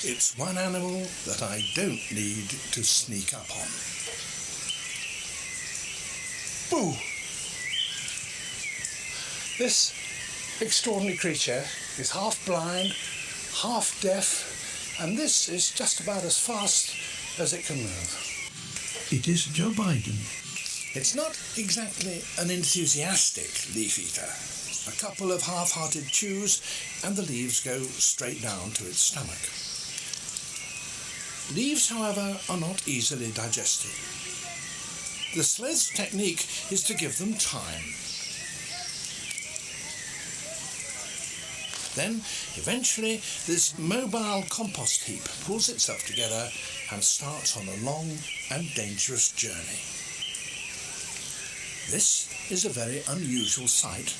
It's one animal that I don't need to sneak up on. Boo! This extraordinary creature is half blind, half deaf, and this is just about as fast as it can move. It is Joe Biden. It's not exactly an enthusiastic leaf eater. A couple of half-hearted chews and the leaves go straight down to its stomach. Leaves, however, are not easily digested. The sloth's technique is to give them time. Then, eventually, this mobile compost heap pulls itself together and starts on a long and dangerous journey. This is a very unusual sight.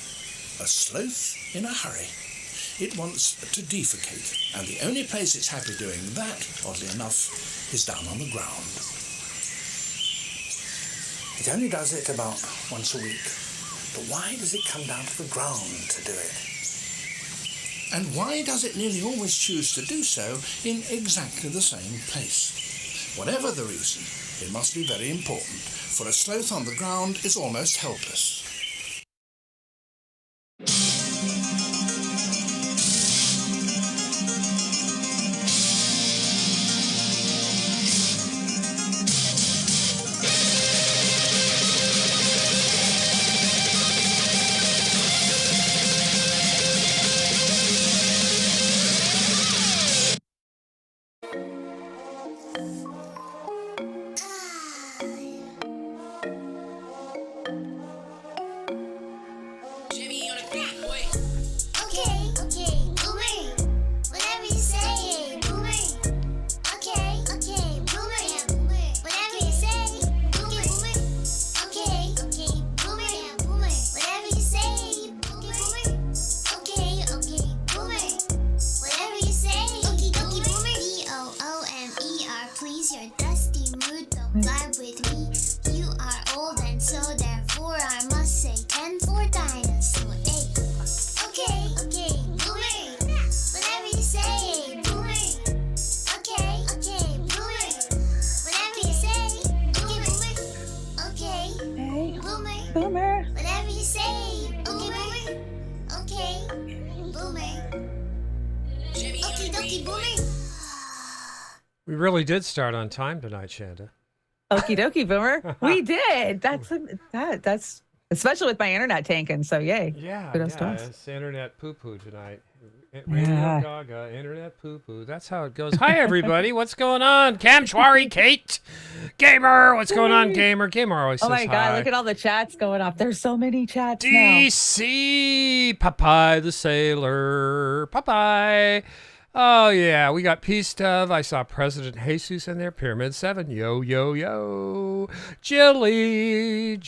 A sloth in a hurry. It wants to defecate, and the only place it's happy doing that, oddly enough, is down on the ground. It only does it about once a week. But why does it come down to the ground to do it? And why does it nearly always choose to do so in exactly the same place? Whatever the reason, it must be very important, for a sloth on the ground is almost helpless. We really did start on time tonight, Chanda. Okie dokie, Boomer. We did. That's especially with my internet tanking. So yay. Yeah, Kudos to us. it's internet poo-poo tonight. Radio Gaga, internet poo-poo. That's how it goes. Hi, everybody. What's going on? Cam Chwari, Kate, Gamer. What's going on, Gamer? Gamer always says hi. Oh my God, look at all the chats going off. There's so many chats now. DC, Popeye the Sailor, Popeye. Oh, yeah, we got Peace Dove. I saw President Jesus in there. Pyramid 7. Yo, yo, yo. Jilly. It's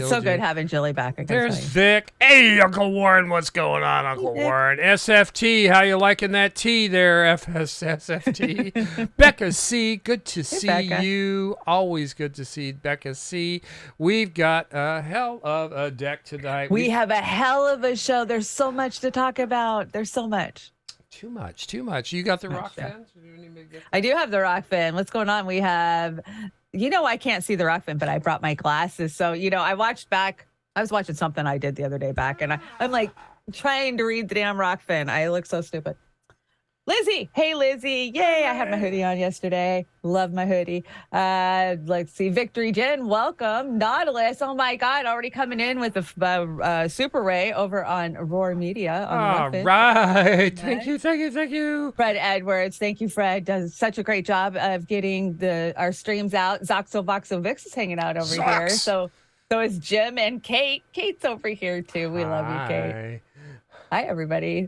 so good having Jilly back. There's Vic. Hey, Uncle Warren, what's going on, Uncle Warren? SFT, how you liking that tea there, SFT? Becca C, good to see Becca. you. Always good to see Becca C. We've got a hell of a deck tonight. We have a hell of a show. There's so much to talk about. There's so much. Too much. You got the rock fans? I do have the rock fan. What's going on? We have, I can't see the rock fan, but I brought my glasses. So, I watched back. I was watching something I did the other day back, and I'm like trying to read the damn rock fan. I look so stupid. Lizzie. Hey, Lizzie. Yay. I had my hoodie on yesterday. Love my hoodie. Let's see. Victory Jen. Welcome. Nautilus. Oh, my God. Already coming in with the Super Ray over on Roar Media. All right. Thank you. Fred Edwards. Thank you, Fred. Does such a great job of getting our streams out. Zoxo, Voxo, Vix is hanging out over here. So is Jim and Kate. Kate's over here, too. We love you, Kate. Hi, everybody.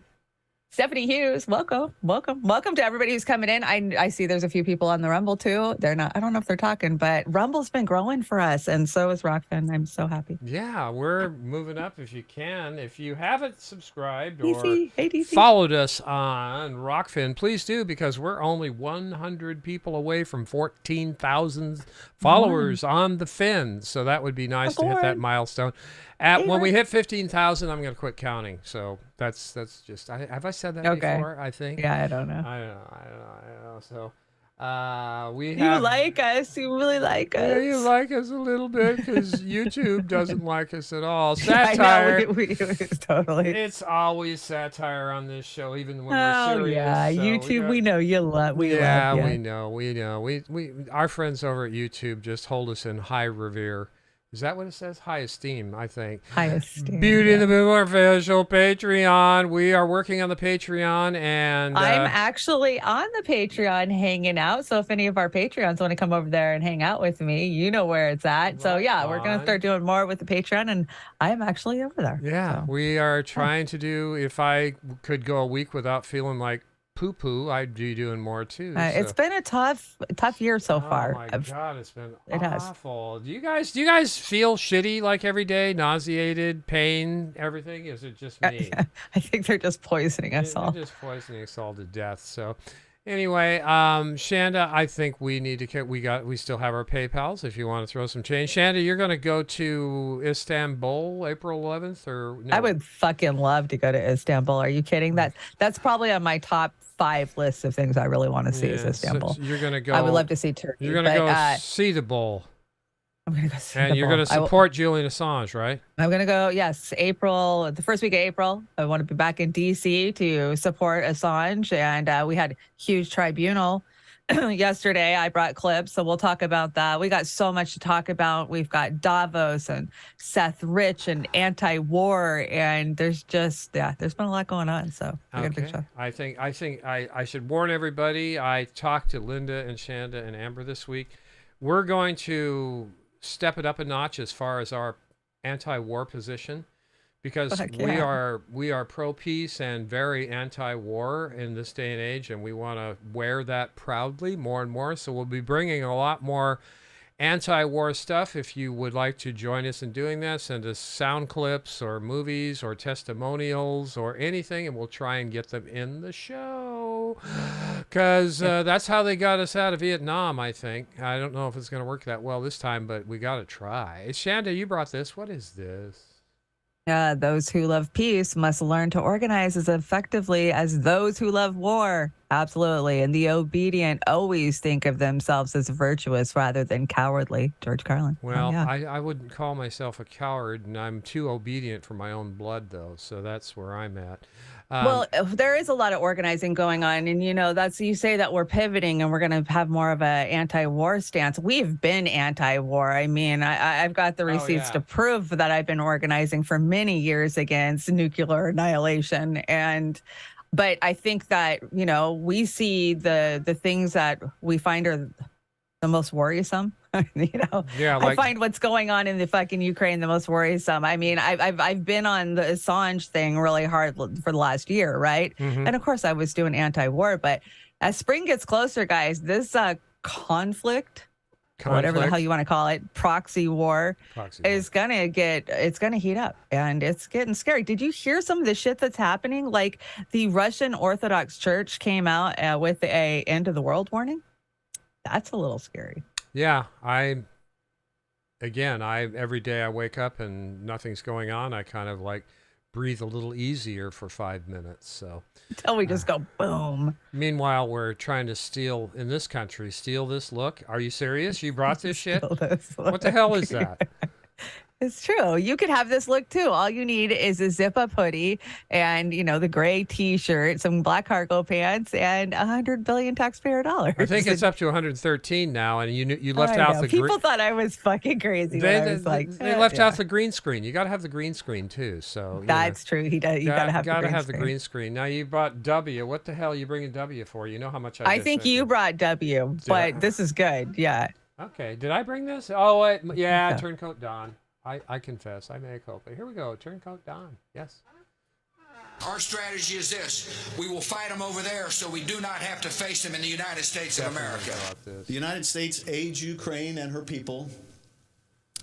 Stephanie Hughes, welcome to everybody who's coming in. I see there's a few people on the Rumble too. They're not, I don't know if they're talking, but Rumble's been growing for us, and so is Rockfin. I'm so happy. Yeah, we're moving up if you can. If you haven't subscribed or DC. followed us on Rockfin, please do, because we're only 100 people away from 14,000 followers on the Fin. So that would be nice to hit that milestone. When we hit 15,000, I'm gonna quit counting. So that's just. Have I said that before? I think. Yeah, I don't know. I don't know. So. We You have, like us. You really like us. Yeah, you like us a little bit because YouTube doesn't like us at all. Yeah, Satire. I know, we totally. It's always satire on this show, even when we're serious. Yeah, so YouTube. We know you love. We know. We our friends over at YouTube just hold us in high revere. Is that what it says? High esteem, I think. High esteem. Beauty and the Boom official Patreon. We are working on the Patreon, and I'm actually on the Patreon hanging out. So if any of our Patreons want to come over there and hang out with me, you know where it's at. So yeah, we're gonna start doing more with the Patreon, and I'm actually over there. Yeah, so. We are trying to do. If I could go a week without feeling like poo-poo, I'd be doing more too. It's been a tough year so far. Oh my God, it's been it awful. Do you guys feel shitty like every day, nauseated, pain, everything? Is it just me? I think they're just poisoning us all. They're just poisoning us all to death. So anyway, Chanda, I think we need to we still have our PayPals if you want to throw some change. Chanda, you're going to go to Istanbul April 11th or no? I would fucking love to go to Istanbul. Are you kidding? That's probably on my top 5 lists of things I really want to see is Istanbul. So you're going to go. I would love to see Turkey. You're going to go see the bowl. I'm going to go see and you're going to support Julian Assange, right? I'm going to go, yes, the first week of April. I want to be back in D.C. to support Assange. And we had huge tribunal yesterday. I brought clips, so we'll talk about that. We got so much to talk about. We've got Davos and Seth Rich and anti-war, and there's been a lot going on. So we got a big show. I think I should warn everybody. I talked to Linda and Chanda and Amber this week. We're going to step it up a notch as far as our anti-war position. Because we are pro-peace and very anti-war in this day and age, and we want to wear that proudly more and more. So we'll be bringing a lot more anti-war stuff. If you would like to join us in doing that, send us sound clips or movies or testimonials or anything, and we'll try and get them in the show. Because that's how they got us out of Vietnam, I think. I don't know if it's going to work that well this time, but we got to try. Chanda, you brought this. What is this? Those who love peace must learn to organize as effectively as those who love war. Absolutely. And the obedient always think of themselves as virtuous rather than cowardly. George Carlin. Well, I wouldn't call myself a coward, and I'm too obedient for my own blood, though. So that's where I'm at. Well, there is a lot of organizing going on. And, you say that we're pivoting and we're going to have more of an anti-war stance. We've been anti-war. I mean, I've got the receipts to prove that I've been organizing for many years against nuclear annihilation. But I think that, we see the things that we find are the most worrisome. I find what's going on in the fucking Ukraine the most worrisome. I mean, I've been on the Assange thing really hard for the last year, right? Mm-hmm. And of course, I was doing anti-war. But as spring gets closer, guys, this conflict, whatever the hell you want to call it, proxy war is gonna heat up, and it's getting scary. Did you hear some of the shit that's happening? Like the Russian Orthodox Church came out with a end of the world warning. That's a little scary. Yeah, every day I wake up and nothing's going on, I kind of like breathe a little easier for 5 minutes. So until we just go boom. Meanwhile, we're trying to steal this look. Are you serious? You brought this shit? What the hell is that? It's true. You could have this look too. All you need is a zip-up hoodie and, the gray T-shirt, some black cargo pants, and 100 billion taxpayer dollars. I think it's up to 113 now, and you left out the people thought I was fucking crazy. They left out the green screen. You got to have the green screen too. So that's true. You got to have the green screen. Now you brought W. What the hell are you bringing W for? You know how much I think you brought W, but this is good. Yeah. Okay. Did I bring this? Oh, wait. Yeah. Turncoat Don. I confess, I may culpa. Here we go, Turncoat Don. Yes. Our strategy is this. We will fight them over there so we do not have to face them in the United States of America. The United States aids Ukraine and her people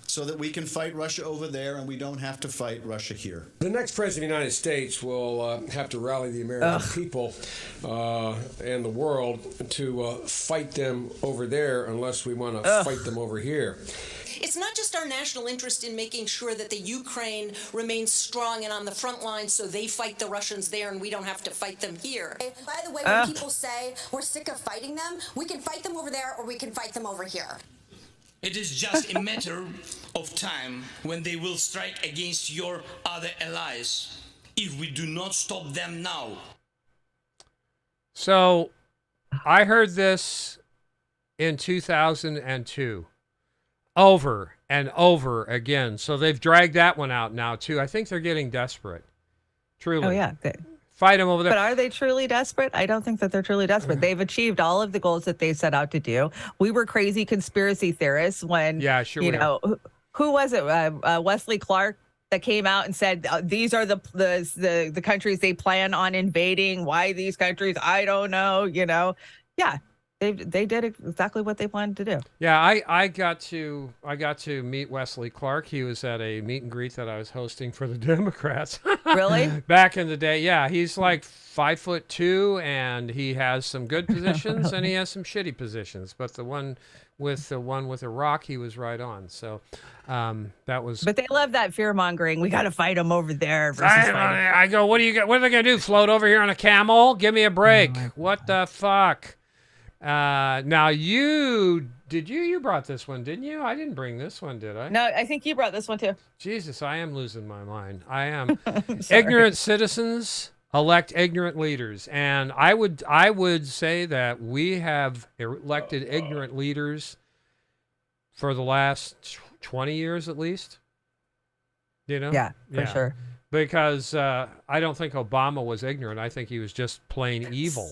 so that we can fight Russia over there and we don't have to fight Russia here. The next president of the United States will have to rally the American people and the world to fight them over there unless we want to fight them over here. It's not just our national interest in making sure that the Ukraine remains strong and on the front lines so they fight the Russians there and we don't have to fight them here. By the way, when people say we're sick of fighting them, we can fight them over there or we can fight them over here. It is just a matter of time when they will strike against your other allies if we do not stop them now. So I heard this in 2002 over and over again. So they've dragged that one out now too. I think they're getting desperate. Truly. Oh, yeah. Fight them over there. But are they truly desperate? I don't think that they're truly desperate. They've achieved all of the goals that they set out to do. We were crazy conspiracy theorists when, you know, who was it? Wesley Clark that came out and said, these are the countries they plan on invading. Why these countries? I don't know, you know. Yeah. They did exactly what they wanted to do. Yeah, I got to meet Wesley Clark. He was at a meet and greet that I was hosting for the Democrats. Really? Back in the day, yeah. He's like 5'2", and he has some good positions and he has some shitty positions. But the one with Iraq, he was right on. So that was. But they love that fear mongering. We got to fight them over there. I go, what are they gonna do? Float over here on a camel? Give me a break. What the fuck? Now you brought this one, didn't you? I didn't bring this one, did I? No, I think you brought this one too. Jesus, I am losing my mind. I am. Ignorant citizens elect ignorant leaders, and I would say that we have elected ignorant leaders for the last 20 years at least. You know? Yeah, for sure. Because I don't think Obama was ignorant. I think he was just plain evil.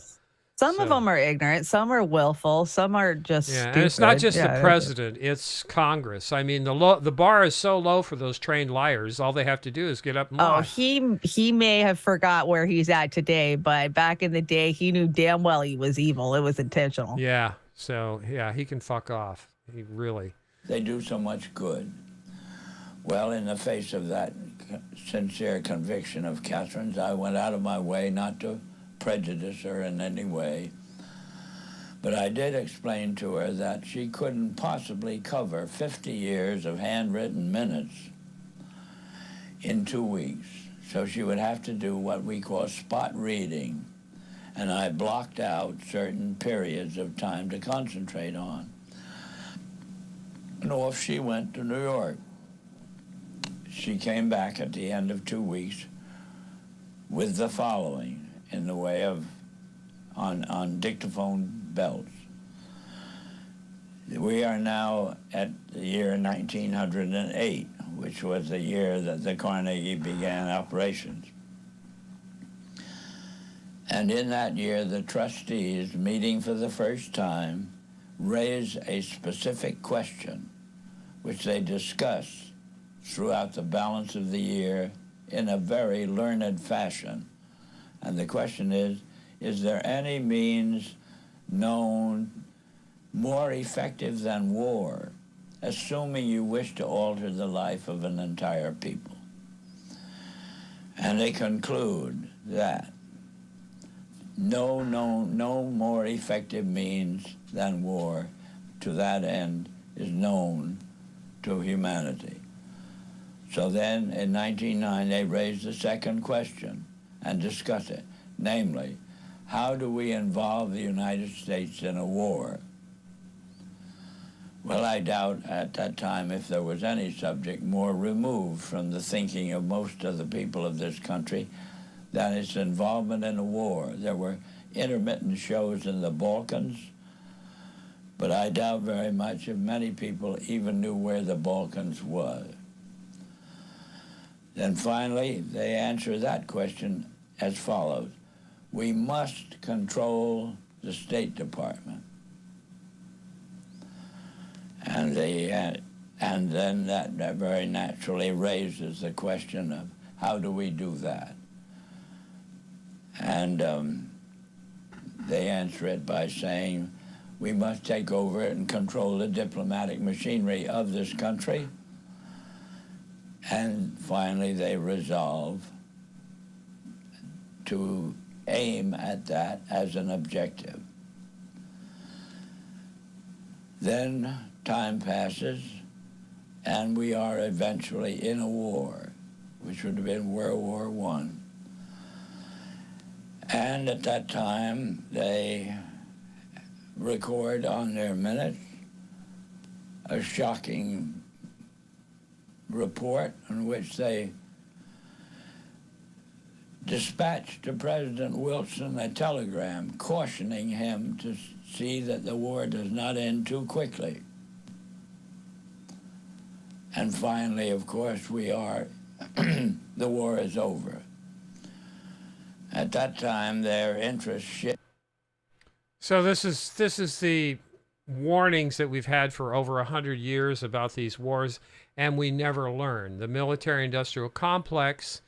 Some of them are ignorant. Some are willful. Some are just stupid. And it's not just the president. It's Congress. I mean, the bar is so low for those trained liars. All they have to do is get up and lie. Oh, he may have forgot where he's at today, but back in the day, he knew damn well he was evil. It was intentional. Yeah. So, yeah, he can fuck off. He really. They do so much good. Well, in the face of that sincere conviction of Catherine's, I went out of my way not to prejudice her in any way, but I did explain to her that she couldn't possibly cover 50 years of handwritten minutes in 2 weeks, so she would have to do what we call spot reading, and I blocked out certain periods of time to concentrate on. And off she went to New York. She came back at the end of 2 weeks with the following in the way of on dictaphone belts. We are now at the year 1908, which was the year that the Carnegie began operations. And in that year, the trustees, meeting for the first time, raised a specific question, which they discussed throughout the balance of the year in a very learned fashion. And the question is there any means known more effective than war, assuming you wish to alter the life of an entire people? And they conclude that no more effective means than war to that end is known to humanity. So then in 1909 they raised the second question and discuss it, namely, how do we involve the United States in a war? Well, I doubt at that time if there was any subject more removed from the thinking of most of the people of this country than its involvement in a war. There were intermittent shows in the Balkans, but I doubt very much if many people even knew where the Balkans was. Then finally, they answer that question as follows. We must control the State Department. And then that very naturally raises the question of how do we do that? And they answer it by saying we must take over and control the diplomatic machinery of this country. And finally, they resolve to aim at that as an objective. Then time passes, and we are eventually in a war, which would have been World War I. And at that time, they record on their minutes a shocking report in which they dispatched to President Wilson a telegram cautioning him to see that the war does not end too quickly. And finally, of course, the war is over. At that time, their interest shifted. So this is the warnings that we've had for over 100 years about these wars, and we never learn. The military-industrial complex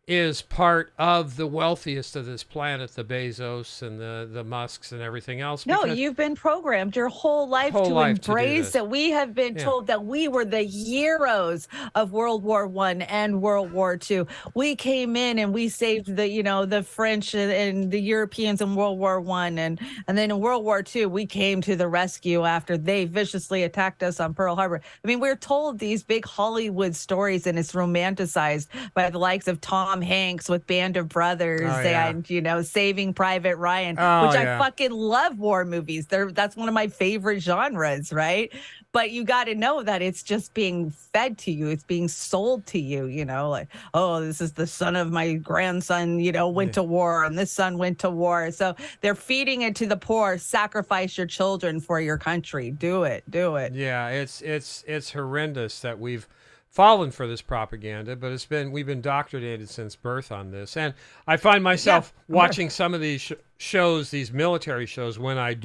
is part of the wealthiest of this planet, the Bezos and the Musks and everything else. No, you've been programmed your whole life to embrace it. We have been told that we were the heroes of World War I and World War II. We came in and we saved the French and the Europeans in World War I, and then in World War II we came to the rescue after they viciously attacked us on Pearl Harbor. I mean, we're told these big Hollywood stories, and it's romanticized by the likes of Tom Hanks with Band of Brothers and Saving Private Ryan, which I fucking love war movies. That's one of my favorite genres, right? But you got to know that it's just being fed to you. It's being sold to you, like, oh, this is the son of my grandson, went to war, and this son went to war. So they're feeding it to the poor. Sacrifice your children for your country. Do it. Yeah, it's horrendous that we've fallen for this propaganda, but we've been indoctrinated since birth on this. And I find myself watching some of these shows, these military shows, when I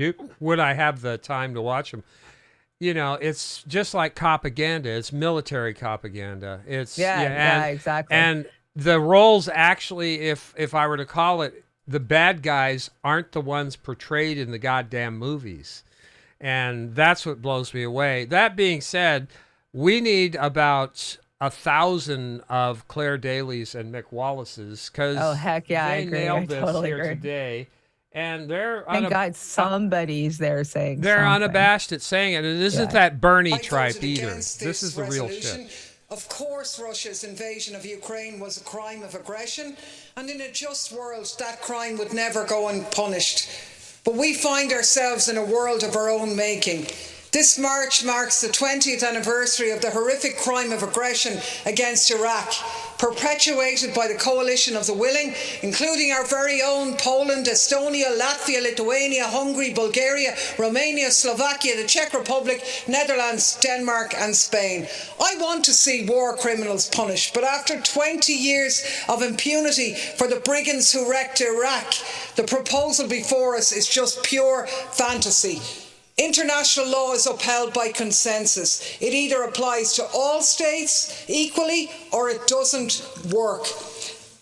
have the time to watch them. It's just like propaganda. It's military propaganda. It's exactly. And the roles actually, if I were to call it, the bad guys aren't the ones portrayed in the goddamn movies. And that's what blows me away. That being said, we need about 1,000 of Claire Daly's and Mick Wallace's, because they nailed this here today. And they're thank God somebody's there saying they're something. Unabashed at saying it. And it isn't that Bernie tripe either. This is the real shit. Of course, Russia's invasion of Ukraine was a crime of aggression, and in a just world, that crime would never go unpunished. But we find ourselves in a world of our own making. This March marks the 20th anniversary of the horrific crime of aggression against Iraq, perpetuated by the coalition of the willing, including our very own Poland, Estonia, Latvia, Lithuania, Hungary, Bulgaria, Romania, Slovakia, the Czech Republic, Netherlands, Denmark and Spain. I want to see war criminals punished, but after 20 years of impunity for the brigands who wrecked Iraq, the proposal before us is just pure fantasy. International law is upheld by consensus. It either applies to all states equally or it doesn't work.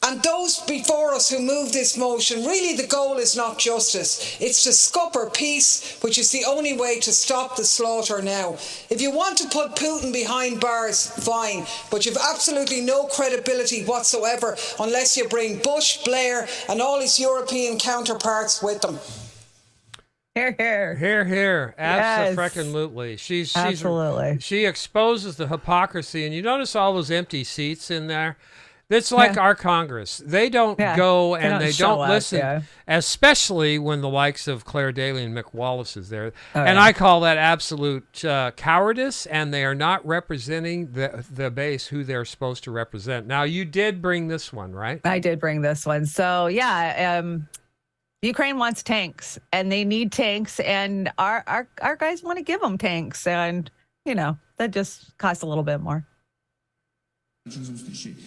And those before us who move this motion, really the goal is not justice. It's to scupper peace, which is the only way to stop the slaughter now. If you want to put Putin behind bars, fine, but you've absolutely no credibility whatsoever unless you bring Bush, Blair and all his European counterparts with them. Hear, hear. Hear, hear. Absolutely. Absolutely. She exposes the hypocrisy, and you notice all those empty seats in there. It's like our Congress. They don't go and they don't listen, especially when the likes of Claire Daly and Mick Wallace is there. I call that absolute cowardice, and they are not representing the base who they're supposed to represent. Now, you did bring this one, right? I did bring this one. So, Ukraine wants tanks, and they need tanks, and our guys want to give them tanks, and that just costs a little bit more.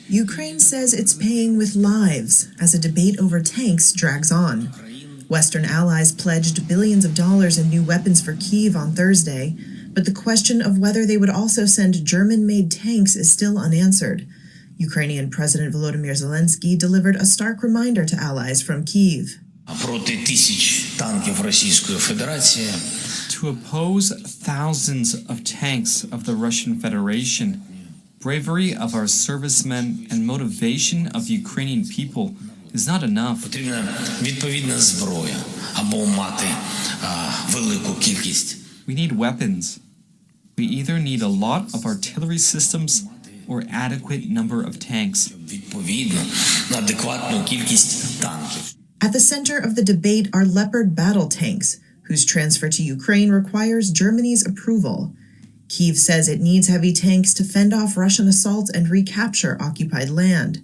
Ukraine says it's paying with lives as a debate over tanks drags on. Western allies pledged billions of dollars in new weapons for Kyiv on Thursday, but the question of whether they would also send German-made tanks is still unanswered. Ukrainian President Volodymyr Zelensky delivered a stark reminder to allies from Kyiv. To oppose thousands of tanks of the Russian Federation, bravery of our servicemen and motivation of the Ukrainian people is not enough. We need weapons. We either need a lot of artillery systems or adequate number of tanks. At the center of the debate are Leopard battle tanks, whose transfer to Ukraine requires Germany's approval. Kyiv says it needs heavy tanks to fend off Russian assaults and recapture occupied land.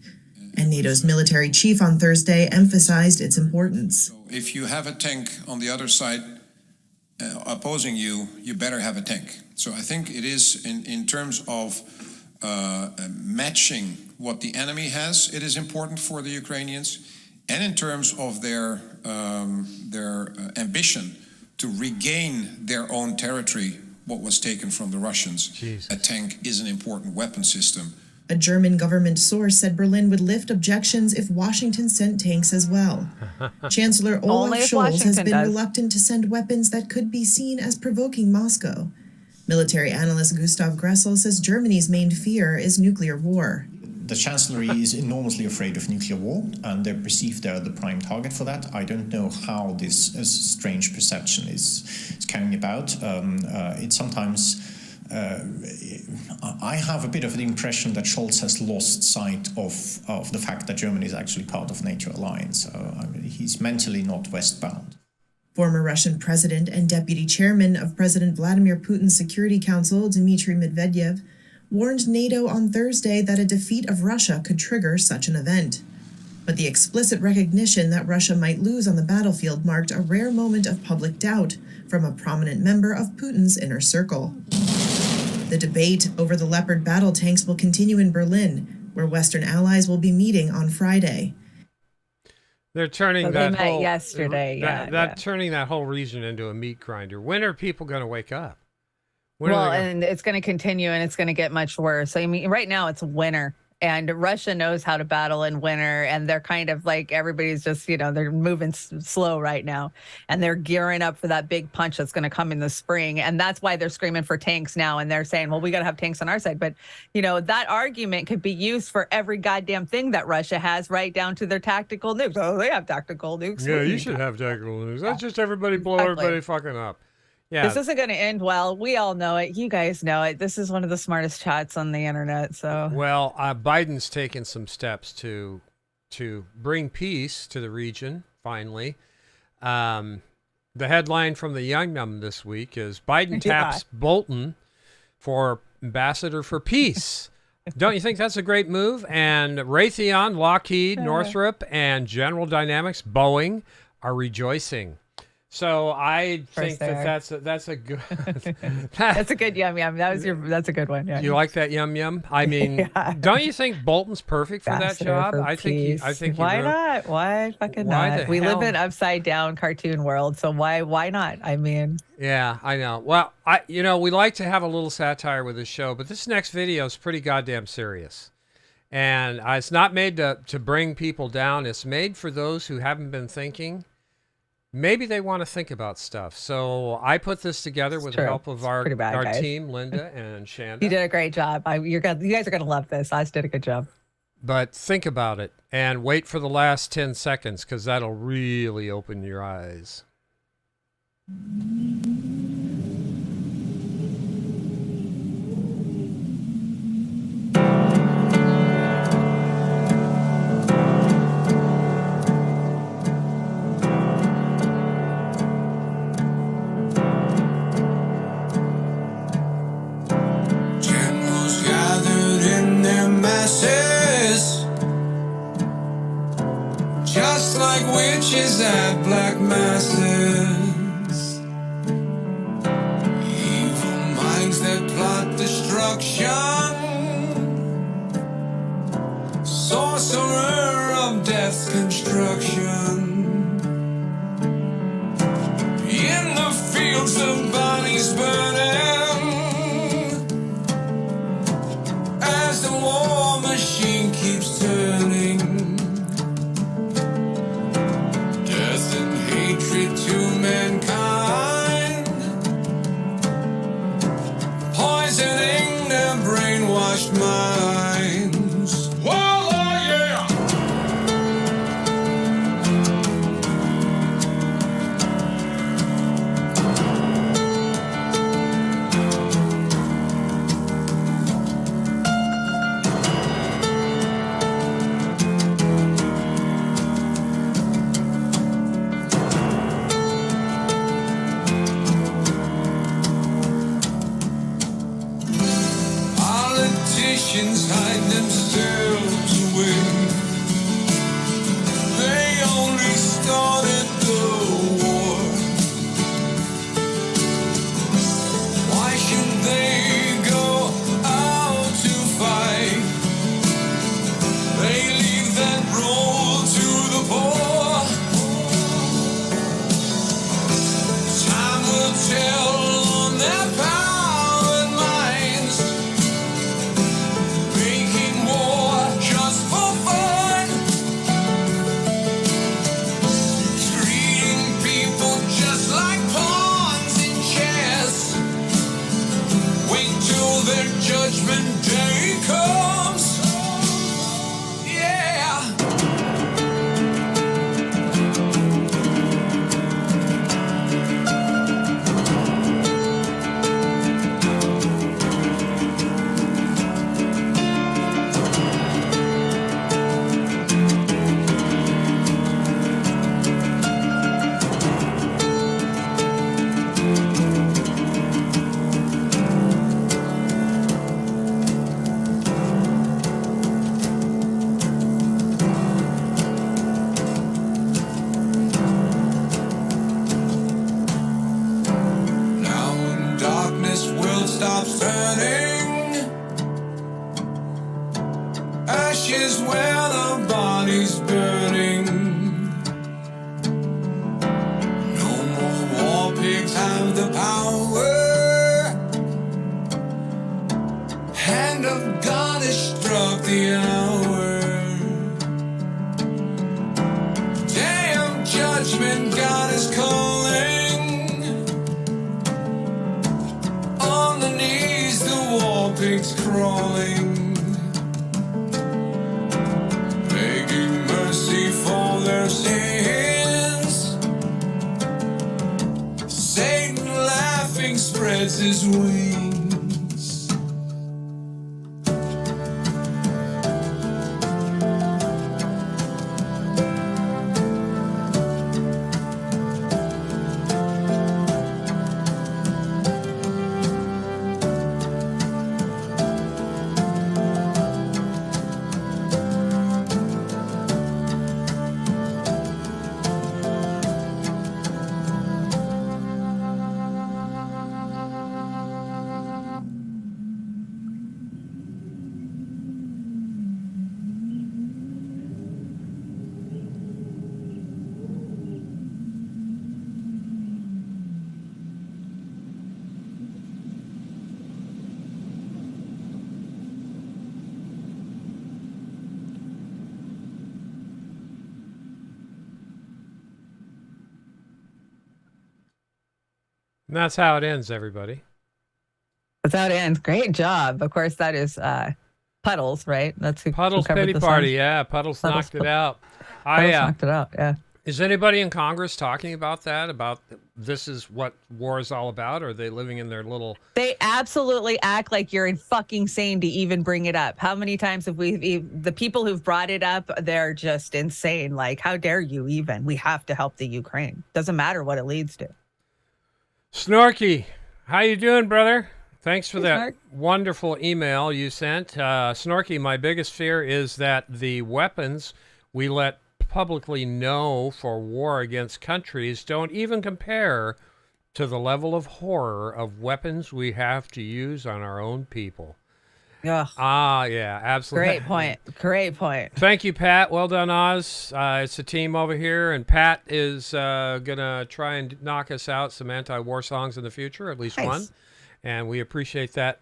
And NATO's military chief on Thursday emphasized its importance. If you have a tank on the other side opposing you, you better have a tank. So I think it is in terms of matching what the enemy has, it is important for the Ukrainians, and in terms of their ambition to regain their own territory, what was taken from the Russians. Jeez. A tank is an important weapon system. A German government source said Berlin would lift objections if Washington sent tanks as well. Chancellor Olaf Scholz has been reluctant to send weapons that could be seen as provoking Moscow. Military analyst Gustav Gressel says Germany's main fear is nuclear war. The Chancellery is enormously afraid of nuclear war, and they perceive they're the prime target for that. I don't know how this strange perception is carrying about. It sometimes... I have a bit of the impression that Scholz has lost sight of the fact that Germany is actually part of NATO alliance. So he's mentally not westbound. Former Russian president and deputy chairman of President Vladimir Putin's Security Council, Dmitry Medvedev, warned NATO on Thursday that a defeat of Russia could trigger such an event. But the explicit recognition that Russia might lose on the battlefield marked a rare moment of public doubt from a prominent member of Putin's inner circle. The debate over the Leopard battle tanks will continue in Berlin, where Western allies will be meeting on Friday. They're turning They met yesterday. Turning that whole region into a meat grinder. When are people going to wake up? And it's going to continue, and it's going to get much worse. I mean, right now it's winter, and Russia knows how to battle in winter, and they're kind of like everybody's just, they're moving slow right now, and they're gearing up for that big punch that's going to come in the spring, and that's why they're screaming for tanks now, and they're saying, well, we got to have tanks on our side. But, that argument could be used for every goddamn thing that Russia has, right down to their tactical nukes. Oh, they have tactical nukes. Yeah, you should have tactical nukes. That's just everybody blow everybody fucking up. Yeah. This isn't going to end well. We all know it. You guys know it. This is one of the smartest chats on the internet. So well, Biden's taken some steps to bring peace to the region. Finally, the headline from the Yum Yum this week is Biden taps Bolton for ambassador for peace. Don't you think that's a great move? And Raytheon, Lockheed, Northrop, and General Dynamics, Boeing are rejoicing. So I think that's a good that's a good yum yum. That's a good one. Yeah. You like that yum yum? I mean, don't you think Bolton's perfect for that job? I think why not? Why fucking not? We live in an upside down cartoon world, so why not? I mean, yeah, I know. Well, we like to have a little satire with this show, but this next video is pretty goddamn serious. And it's not made to bring people down. It's made for those who haven't been thinking. Maybe they want to think about stuff. So I put this together with the help of our team, Linda and Chanda. You did a great job. You guys are going to love this. Oz did a good job. But think about it and wait for the last 10 seconds because that'll really open your eyes. Just like witches at black masses, evil minds that plot destruction, sorcerer of death's construction. In the fields of bodies burning, as the war machine keeps turning. To mankind, poisoning their brainwashed minds. Whoa, yeah! cities burning. No more war pigs have the power. Hand of God has struck the hour. Day of judgment, God is calling. On the knees, the war pigs crawling, begging mercy for their sins. Satan laughing spreads his wings. And that's how it ends, everybody. That's how it ends. Great job. Of course, that is Puddles, right? That's who Puddles covered Pity the Party. song. Yeah, Puddles knocked it Puddles out. knocked it out, yeah. Is anybody in Congress talking about that? About this is what war is all about? Or are they living in their little... They absolutely act like you're fucking insane to even bring it up. How many times have the people who've brought it up, they're just insane. Like, how dare you even? We have to help the Ukraine. Doesn't matter what it leads to. Snorky, how you doing, brother? Thanks for Hey, that Snark. wonderful email you sent. Snorky, my biggest fear is that the weapons we let publicly know for war against countries don't even compare to the level of horror of weapons we have to use on our own people. Yeah. Yeah, absolutely. Great point. Thank you, Pat. Well done, Oz. It's a team over here, and Pat is going to try and knock us out some anti-war songs in the future, at least Nice. one. And we appreciate that,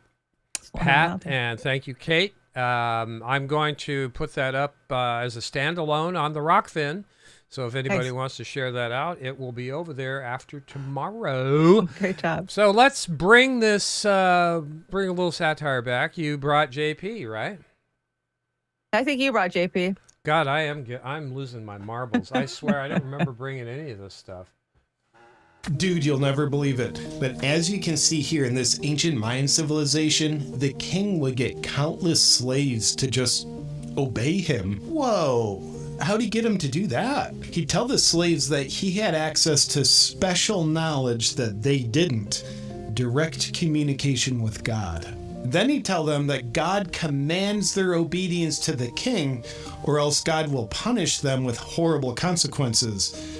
Pat. And thank you, Kate. I'm going to put that up as a standalone on the Rockfin. So if anybody Nice. wants to share that out, it will be over there after tomorrow. Great job. So let's bring this, bring a little satire back. You brought JP, right? I think you brought JP. God, I'm losing my marbles. I swear I don't remember bringing any of this stuff. Dude, you'll never believe it. But as you can see here in this ancient Mayan civilization, the king would get countless slaves to just obey him. Whoa. How'd he get him to do that? He'd tell the slaves that he had access to special knowledge that they didn't. Direct communication with God. Then he'd tell them that God commands their obedience to the king, or else God will punish them with horrible consequences.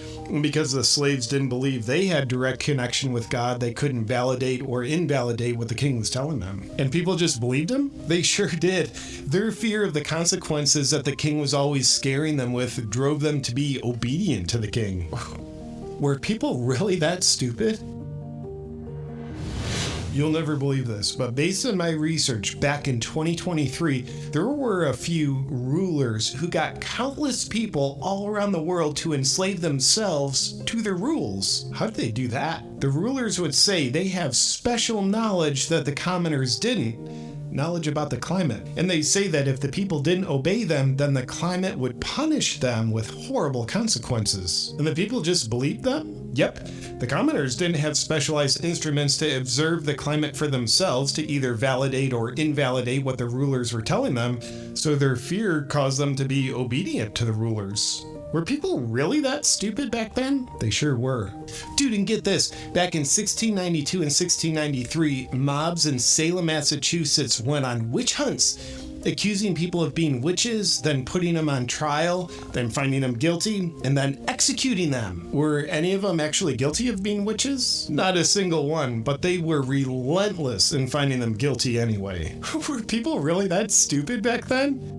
Because the slaves didn't believe they had direct connection with God, they couldn't validate or invalidate what the king was telling them. And people just believed him? They sure did. Their fear of the consequences that the king was always scaring them with drove them to be obedient to the king. Were people really that stupid? You'll never believe this, but based on my research back in 2023, there were a few rulers who got countless people all around the world to enslave themselves to their rules. How did they do that? The rulers would say they have special knowledge that the commoners didn't. Knowledge about the climate. And they say that if the people didn't obey them, then the climate would punish them with horrible consequences. And the people just believed them? Yep. The commoners didn't have specialized instruments to observe the climate for themselves to either validate or invalidate what the rulers were telling them, so their fear caused them to be obedient to the rulers. Were people really that stupid back then? They sure were. Dude, and get this. Back in 1692 and 1693, mobs in Salem, Massachusetts went on witch hunts, accusing people of being witches, then putting them on trial, then finding them guilty, and then executing them. Were any of them actually guilty of being witches? Not a single one, but they were relentless in finding them guilty anyway. Were people really that stupid back then?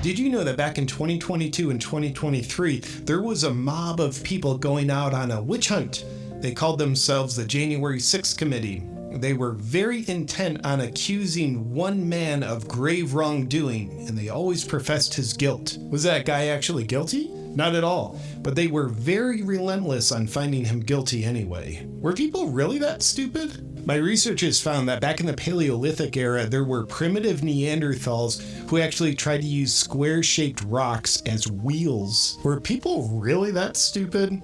Did you know that back in 2022 and 2023, there was a mob of people going out on a witch hunt? They called themselves the January 6th Committee. They were very intent on accusing one man of grave wrongdoing, and they always professed his guilt. Was that guy actually guilty? Not at all, but they were very relentless on finding him guilty anyway. Were people really that stupid? My research has found that back in the Paleolithic era, there were primitive Neanderthals who actually tried to use square-shaped rocks as wheels. Were people really that stupid?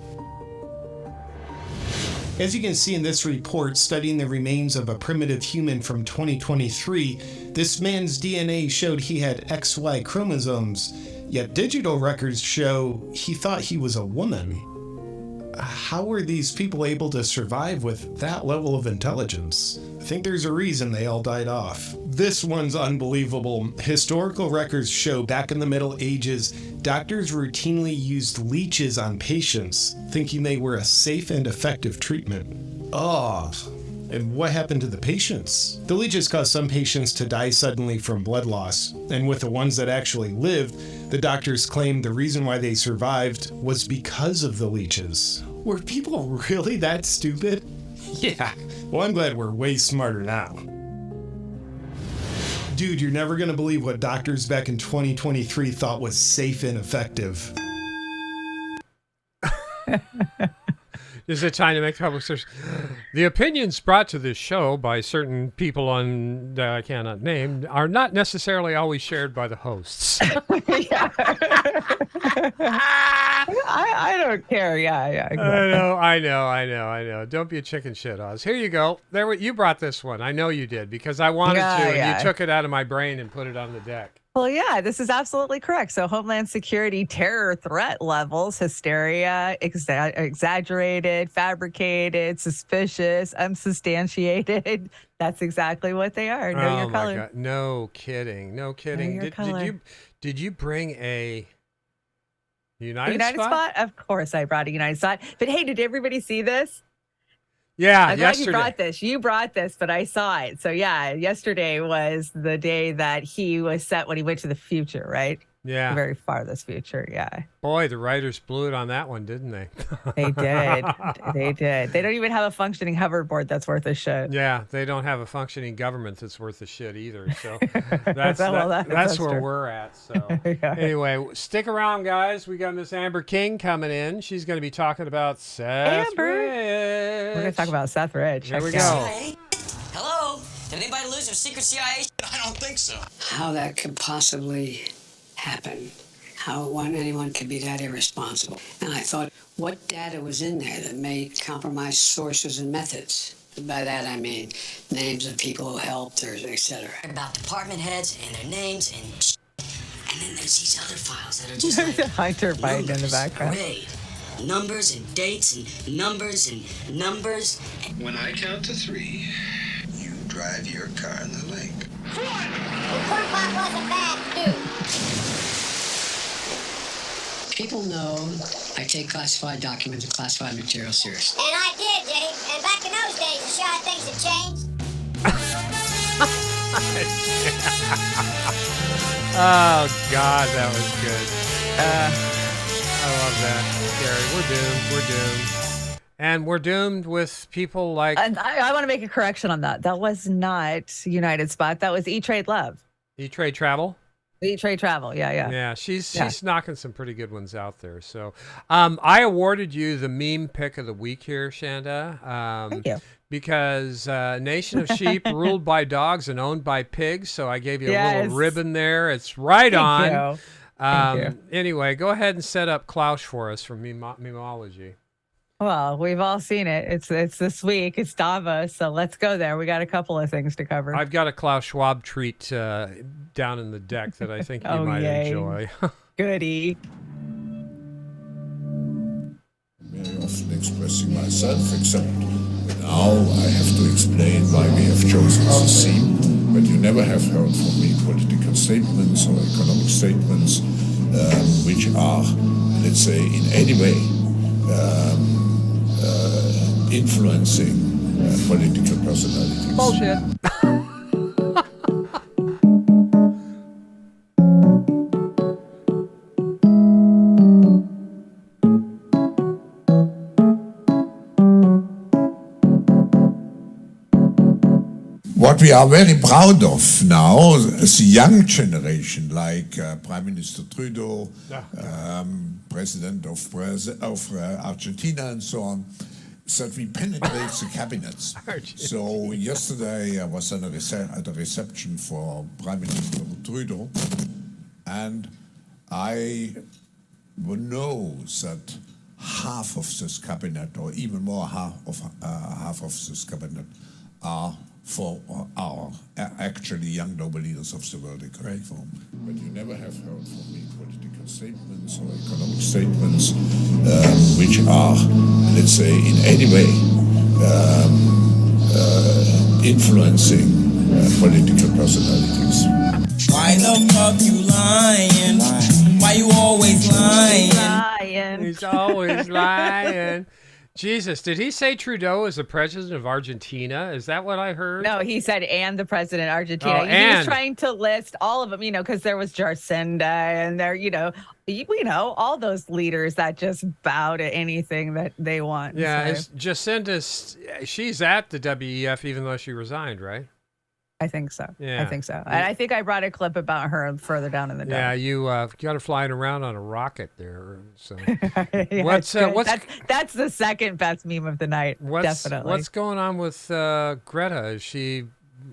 As you can see in this report studying the remains of a primitive human from 2023, this man's DNA showed he had XY chromosomes, yet digital records show he thought he was a woman. How were these people able to survive with that level of intelligence? I think there's a reason they all died off. This one's unbelievable. Historical records show back in the Middle Ages, doctors routinely used leeches on patients, thinking they were a safe and effective treatment. Oh, and what happened to the patients? The leeches caused some patients to die suddenly from blood loss, and with the ones that actually lived, the doctors claimed the reason why they survived was because of the leeches. Were people really that stupid? Yeah, well, I'm glad we're way smarter now. Dude, you're never gonna believe what doctors back in 2023 thought was safe and effective. Is it time to make public search? The opinions brought to this show by certain people on that I cannot name are not necessarily always shared by the hosts. I don't care. Yeah. I know. Don't be a chicken shit, Oz. Here you go. You brought this one. I know you did because I wanted to, and you took it out of my brain and put it on the deck. Well, yeah, this is absolutely correct. So Homeland Security terror threat levels, hysteria, exaggerated, fabricated, suspicious, unsubstantiated. That's exactly what they are. Know your color. My God. No kidding. Did you bring a United spot? Of course I brought a United spot. But hey, did everybody see this? Yeah, I'm glad you brought this. You brought this, but I saw it. So yeah, yesterday was the day that he was set when he went to the future, right? Yeah. The very farthest future, yeah. Boy, the writers blew it on that one, didn't they? They did. They did. They don't even have a functioning hoverboard that's worth a shit. Yeah, they don't have a functioning government that's worth a shit either. So that's where we're at. So anyway, stick around, guys. We got Miss Amber King coming in. She's going to be talking about Seth Rich. We're going to talk about Seth Rich. Here we go. Hello? Did anybody lose their secret CIA? I don't think so. How that could possibly happen. How anyone could be that irresponsible. And I thought, what data was in there that may compromise sources and methods? By that I mean names of people who helped or etc. About department heads and their names and then there's these other files that are just like Hunter Biden in the background. Arrayed. Numbers and dates and numbers and numbers. When I count to 3, you drive your car in the lake. 1! Well, Cornpot wasn't bad, dude. People know I take classified documents and classified material seriously. And I did, Dave. And back in those days, you sure things had changed? Oh, God, that was good. I love that. Gary, we're doomed. And we're doomed with people like... And I want to make a correction on that. That was not United Spot. That was E-Trade Love. E-Trade Travel? E-Trade Travel, yeah. Yeah, she's knocking some pretty good ones out there. So I awarded you the meme pick of the week here, Chanda. Thank you. Because Nation of Sheep ruled by dogs and owned by pigs. So I gave you a little ribbon there. It's right on. Thank you. Anyway, go ahead and set up Klaus for us from Memology. Well, we've all seen it. It's this week. It's Davos. So let's go there. We got a couple of things to cover. I've got a Klaus Schwab treat down in the deck that I think you might enjoy. Goody. Very often expressing myself, except now I have to explain why we have chosen this theme. But you never have heard from me political statements or economic statements which are, let's say, in any way influencing political personalities. Bullshit. what we are very proud of now is the young generation, like Prime Minister Trudeau, President of Argentina, and so on, is that we penetrate the cabinets. So yesterday I was at a reception for Prime Minister Trudeau, and I know that half of this cabinet, or even more, half of this cabinet, are for our actually young noble leaders of the world economic forum. But you never have heard from me political statements or economic statements which are, let's say, in any way influencing political personalities. Why the fuck you lying? Why you always lying? He's always lying. Jesus, did he say Trudeau is the president of Argentina? Is that what I heard? No, he said, and the president of Argentina. Oh, he and. was trying to list all of them, because there was Jacinda and there, all those leaders that just bow to anything that they want. Yeah, so. Jacinda, she's at the WEF even though she resigned, right? I think so. Yeah. I think so. And I think I brought a clip about her further down in the Yeah, dump. you got her flying around on a rocket there. So Yeah, that's the second best meme of the night. Definitely. What's going on with Greta? Is she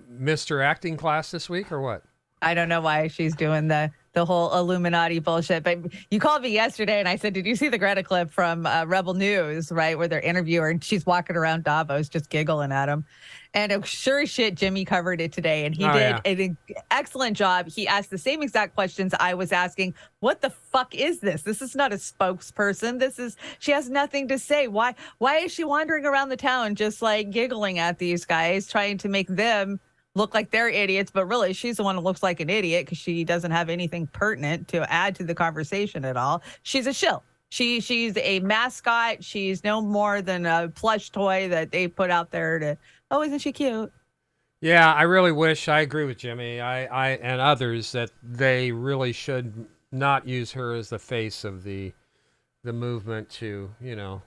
missed her acting class this week or what? I don't know why she's doing the whole Illuminati bullshit. But you called me yesterday and I said, did you see the Greta clip from Rebel News, right, where they're interviewing her and she's walking around Davos just giggling at him. And sure as shit, Jimmy covered it today, and he did an excellent job. He asked the same exact questions I was asking. What the fuck is this? This is not a spokesperson. She has nothing to say. Why is she wandering around the town just like giggling at these guys, trying to make them look like they're idiots, but really she's the one who looks like an idiot because she doesn't have anything pertinent to add to the conversation at all. She's a shill. She's a mascot. She's no more than a plush toy that they put out there to, oh, isn't she cute? Yeah, I really wish, I agree with Jimmy I and others that they really should not use her as the face of the movement to,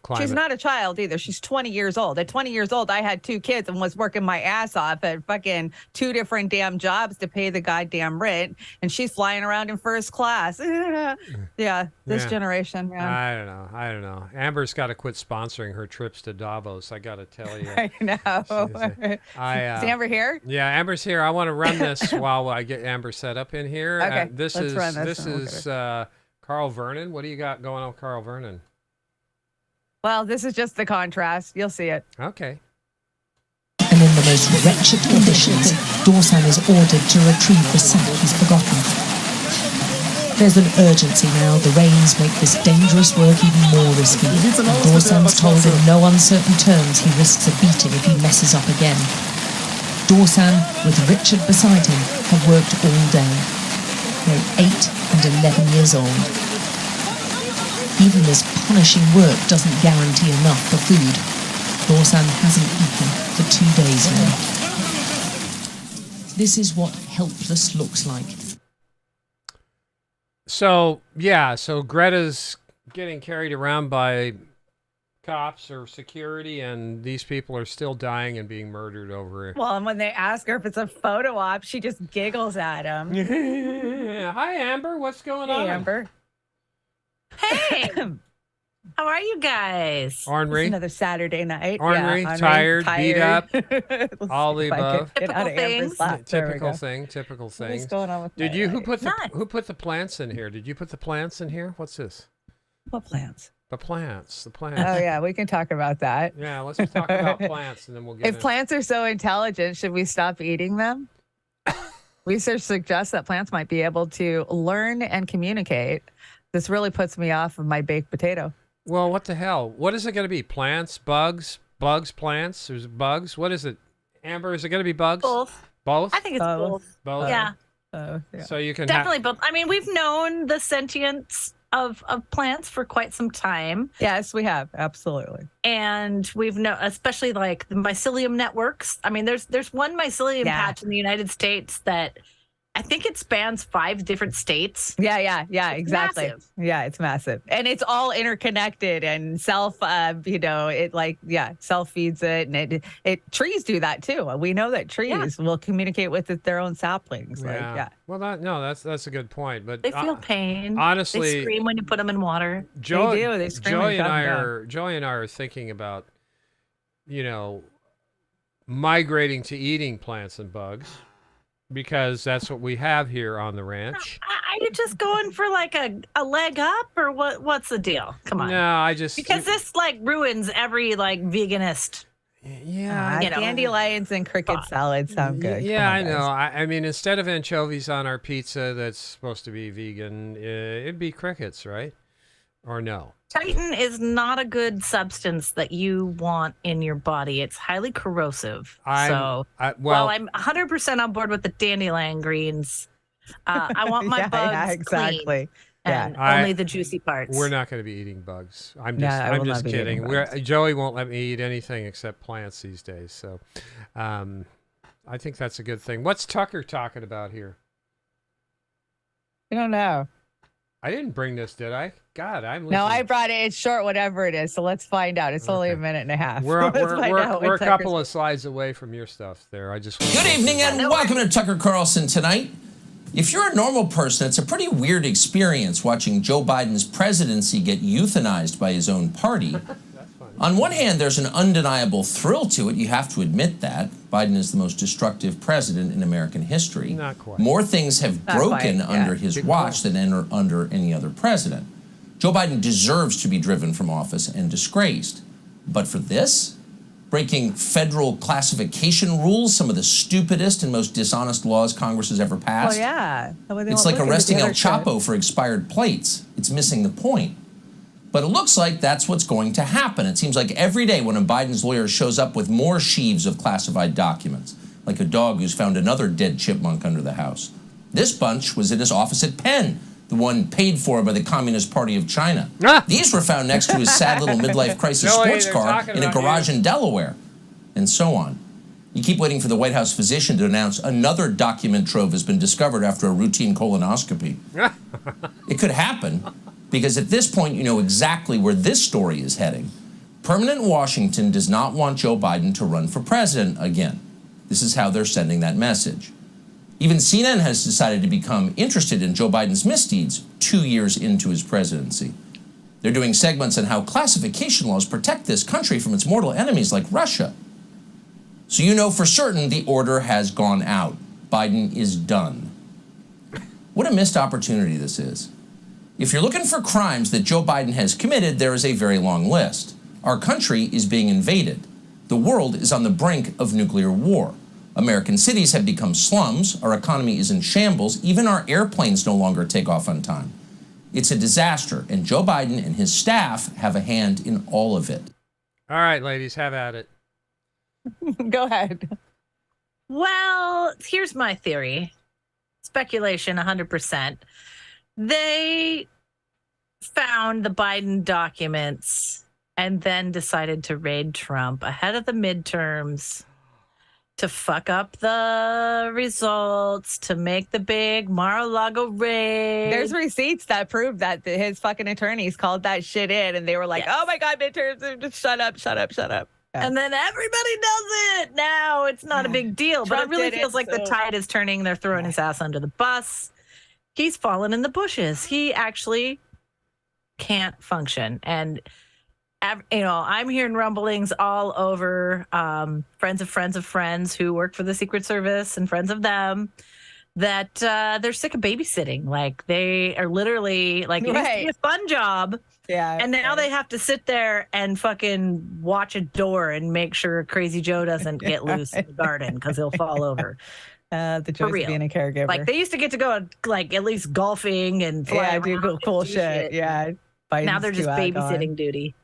climate. She's not a child either. She's 20 years old. At 20 years old, I had 2 kids and was working my ass off at fucking 2 different damn jobs to pay the goddamn rent. And she's flying around in first class. This generation, man. I don't know. Amber's got to quit sponsoring her trips to Davos. I got to tell you. I know. Is Amber here? Yeah, Amber's here. I want to run this while I get Amber set up in here. Okay, This is Carl Vernon. What do you got going on with Carl Vernon? Well, this is just the contrast. You'll see it. Okay. And in the most wretched conditions, Dorsan is ordered to retrieve the sack he's forgotten. There's an urgency now. The rains make this dangerous work even more risky. And Dorsan's told in no uncertain terms he risks a beating if he messes up again. Dorsan, with Richard beside him, have worked all day. They're 8 and 11 years old. Even this punishing work doesn't guarantee enough for food. Dorsan hasn't eaten for 2 days now. This is what helpless looks like. So Greta's getting carried around by cops or security, and these people are still dying and being murdered over it. Well, and when they ask her if it's a photo op, she just giggles at him. Hi, Amber. What's going on? Hey, Amber. Hey, how are you guys? Ornery. It's another Saturday night. Ornery, tired, beat up, all the above. Typical things. Typical things. What's going on with Did my you? life? Who put the plants in here? Did you put the plants in here? What's this? What plants? The plants. Oh yeah, we can talk about that. Yeah, let's talk about plants, and then we'll get. If plants are so intelligent, should we stop eating them? Research suggests that plants might be able to learn and communicate. This really puts me off of my baked potato. Well, what the hell? What is it going to be? Plants, bugs, plants? There's bugs. What is it? Amber, is it going to be bugs? Both. Both? I think it's both. Both? Yeah. So you can definitely both. I mean, we've known the sentience of plants for quite some time. Yes, we have. Absolutely. And we've known, especially like the mycelium networks. I mean, there's one mycelium patch in the United States that I think it spans 5 different states. Yeah, exactly. Massive. Yeah, it's massive. And it's all interconnected and self feeds it, and it trees do that too. We know that trees will communicate with their own saplings. Well, that's a good point, but They feel pain. honestly, they scream when you put them in water. Joey, They do. They scream Joey when and you I cut 'em are Joey and I are thinking about, migrating to eating plants and bugs, because that's what we have here on the ranch. Are you just going for like a leg up, or what? What's the deal? Come on. No, because this like ruins every like veganist. Yeah, dandelions and cricket salad sound good. Yeah, I know. I mean, instead of anchovies on our pizza that's supposed to be vegan, it'd be crickets, right? Or no? Chitin is not a good substance that you want in your body. It's highly corrosive. While I'm 100% on board with the dandelion greens, I want my bugs clean. And only the juicy parts. We're not going to be eating bugs. I'm will just not be kidding. eating Joey won't let me eat anything except plants these days. So, I think that's a good thing. What's Tucker talking about here? I don't know. I didn't bring this, did I? God, I'm listening. No, I brought it. It's short, whatever it is. So let's find out. It's only a minute and a half. We're a couple of slides away from your stuff there. Good evening and welcome to Tucker Carlson Tonight. If you're a normal person, it's a pretty weird experience watching Joe Biden's presidency get euthanized by his own party. On one hand, there's an undeniable thrill to it. You have to admit that. Biden is the most destructive president in American history. Not quite. More things have broken under his watch than under any other president. Joe Biden deserves to be driven from office and disgraced. But for this, breaking federal classification rules, some of the stupidest and most dishonest laws Congress has ever passed. Well, yeah. It's like arresting El Chapo for expired plates. It's missing the point. But it looks like that's what's going to happen. It seems like every day one of Biden's lawyers shows up with more sheaves of classified documents, like a dog who's found another dead chipmunk under the house. This bunch was in his office at Penn, the one paid for by the Communist Party of China. These were found next to his sad little midlife crisis sports car in a garage in Delaware, and so on. You keep waiting for the White House physician to announce another document trove has been discovered after a routine colonoscopy. It could happen, because at this point you know exactly where this story is heading. Permanent Washington does not want Joe Biden to run for president again. This is how they're sending that message. Even CNN has decided to become interested in Joe Biden's misdeeds 2 years into his presidency. They're doing segments on how classification laws protect this country from its mortal enemies like Russia. So you know for certain the order has gone out. Biden is done. What a missed opportunity this is. If you're looking for crimes that Joe Biden has committed, there is a very long list. Our country is being invaded. The world is on the brink of nuclear war. American cities have become slums. Our economy is in shambles. Even our airplanes no longer take off on time. It's a disaster, and Joe Biden and his staff have a hand in all of it. All right, ladies, have at it. Go ahead. Well, here's my theory. Speculation, 100%. They found the Biden documents and then decided to raid Trump ahead of the midterms to fuck up the results, to make the big Mar-a-Lago raid. There's receipts that prove that his fucking attorneys called that shit in, and they were like, oh my God, midterms, just shut up. Yeah. And then everybody does it. Now it's not a big deal, but it really feels like the tide is turning. They're throwing his ass under the bus. He's fallen in the bushes. He actually can't function. And, I'm hearing rumblings all over, friends of friends of friends who work for the Secret Service and friends of them, that they're sick of babysitting. Like, they are literally, like, it used to be a fun job. Yeah. And now they have to sit there and fucking watch a door and make sure Crazy Joe doesn't get loose in the garden because he'll fall over. The joys of being a caregiver. Like, they used to get to go, like, at least golfing and fly do cool shit. Yeah. Now they're just babysitting duty.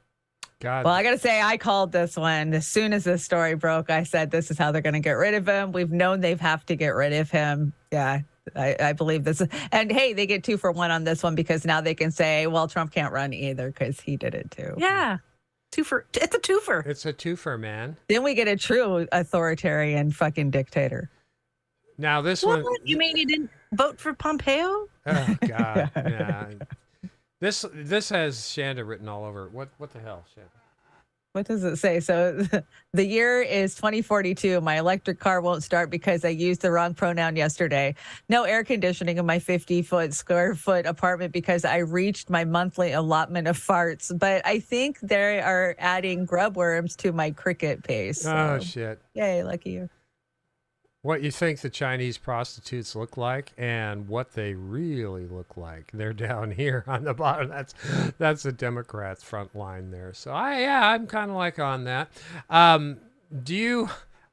God. Well, I got to say, I called this one. As soon as this story broke, I said, this is how they're going to get rid of him. We've known they have to get rid of him. Yeah, I believe this. And hey, they get 2 for 1 on this one, because now they can say, well, Trump can't run either because he did it too. Yeah. It's a twofer. It's a twofer, man. Then we get a true authoritarian fucking dictator. Now this one. You mean he didn't? vote for Pompeo? Oh God, yeah. This has Shanda written all over it. What the hell, Shanda? What does it say? So the year is 2042. My electric car won't start because I used the wrong pronoun yesterday. No air conditioning in my 50-square foot apartment because I reached my monthly allotment of farts. But I think they are adding grub worms to my cricket pace. Oh, So, shit. yay, lucky you. What you think the Chinese prostitutes look like and what they really look like. They're down here on the bottom. That's the Democrats' front line there. So I'm kind of like on that. I'm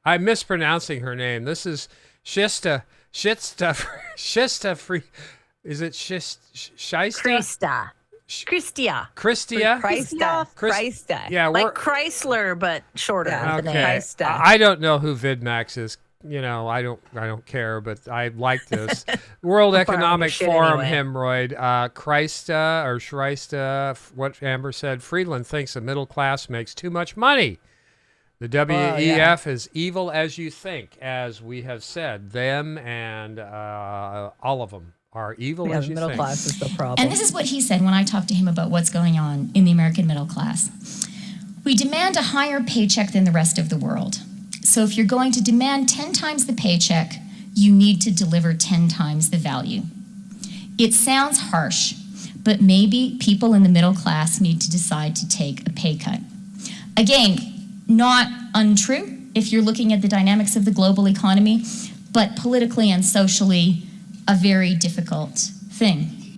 mispronouncing her name. This is Shista Free. Is it Shista? Christia. Yeah, like Chrysler, but shorter. Okay. I don't know who VidMax is. I don't care, but I like this. World Economic Forum hemorrhoid. Shrista, what Amber said, Friedland thinks the middle class makes too much money. The WEF is evil as you think, as we have said. Them and all of them are evil as you think. The middle class is the problem. And this is what he said when I talked to him about what's going on in the American middle class. We demand a higher paycheck than the rest of the world. So if you're going to demand 10 times the paycheck, you need to deliver 10 times the value. It sounds harsh, but maybe people in the middle class need to decide to take a pay cut. Again, not untrue if you're looking at the dynamics of the global economy, but politically and socially, a very difficult thing.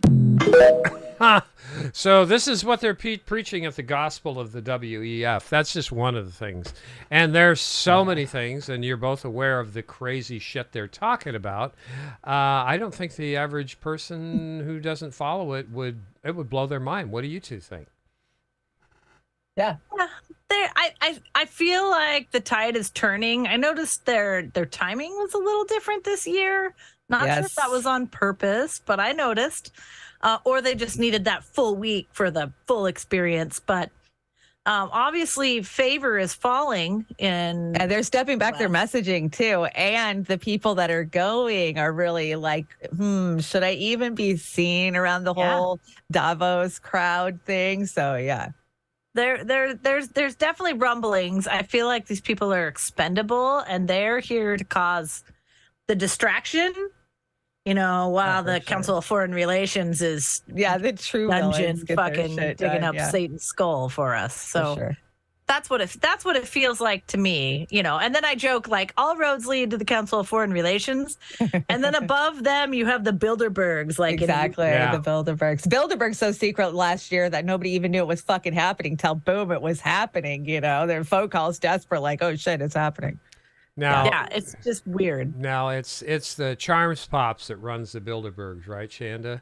So this is what they're preaching at the gospel of the WEF. That's just one of the things. And there's so many things, and you're both aware of the crazy shit they're talking about. I don't think the average person who doesn't follow it would blow their mind. What do you two think? Yeah. I feel like the tide is turning. I noticed their timing was a little different this year. Not sure if that was on purpose, but I noticed. Or they just needed that full week for the full experience. But obviously, favor is falling. And they're stepping back their messaging, too. And the people that are going are really like, should I even be seen around the whole Davos crowd thing? So, yeah. There's definitely rumblings. I feel like these people are expendable, and they're here to cause the distraction. While the Council of Foreign Relations is the true dungeon fucking digging up yeah. Satan's skull for us. So sure. that's what it feels like to me. And then I joke like all roads lead to the Council of Foreign Relations, and then above them you have the Bilderbergs. Like exactly the Bilderbergs. Bilderberg's so secret last year that nobody even knew it was fucking happening till boom, it was happening. Their phone calls desperate, like, oh shit, it's happening. Now, it's just weird. Now it's the Charms Pops that runs the Bilderbergs, right, Shanda?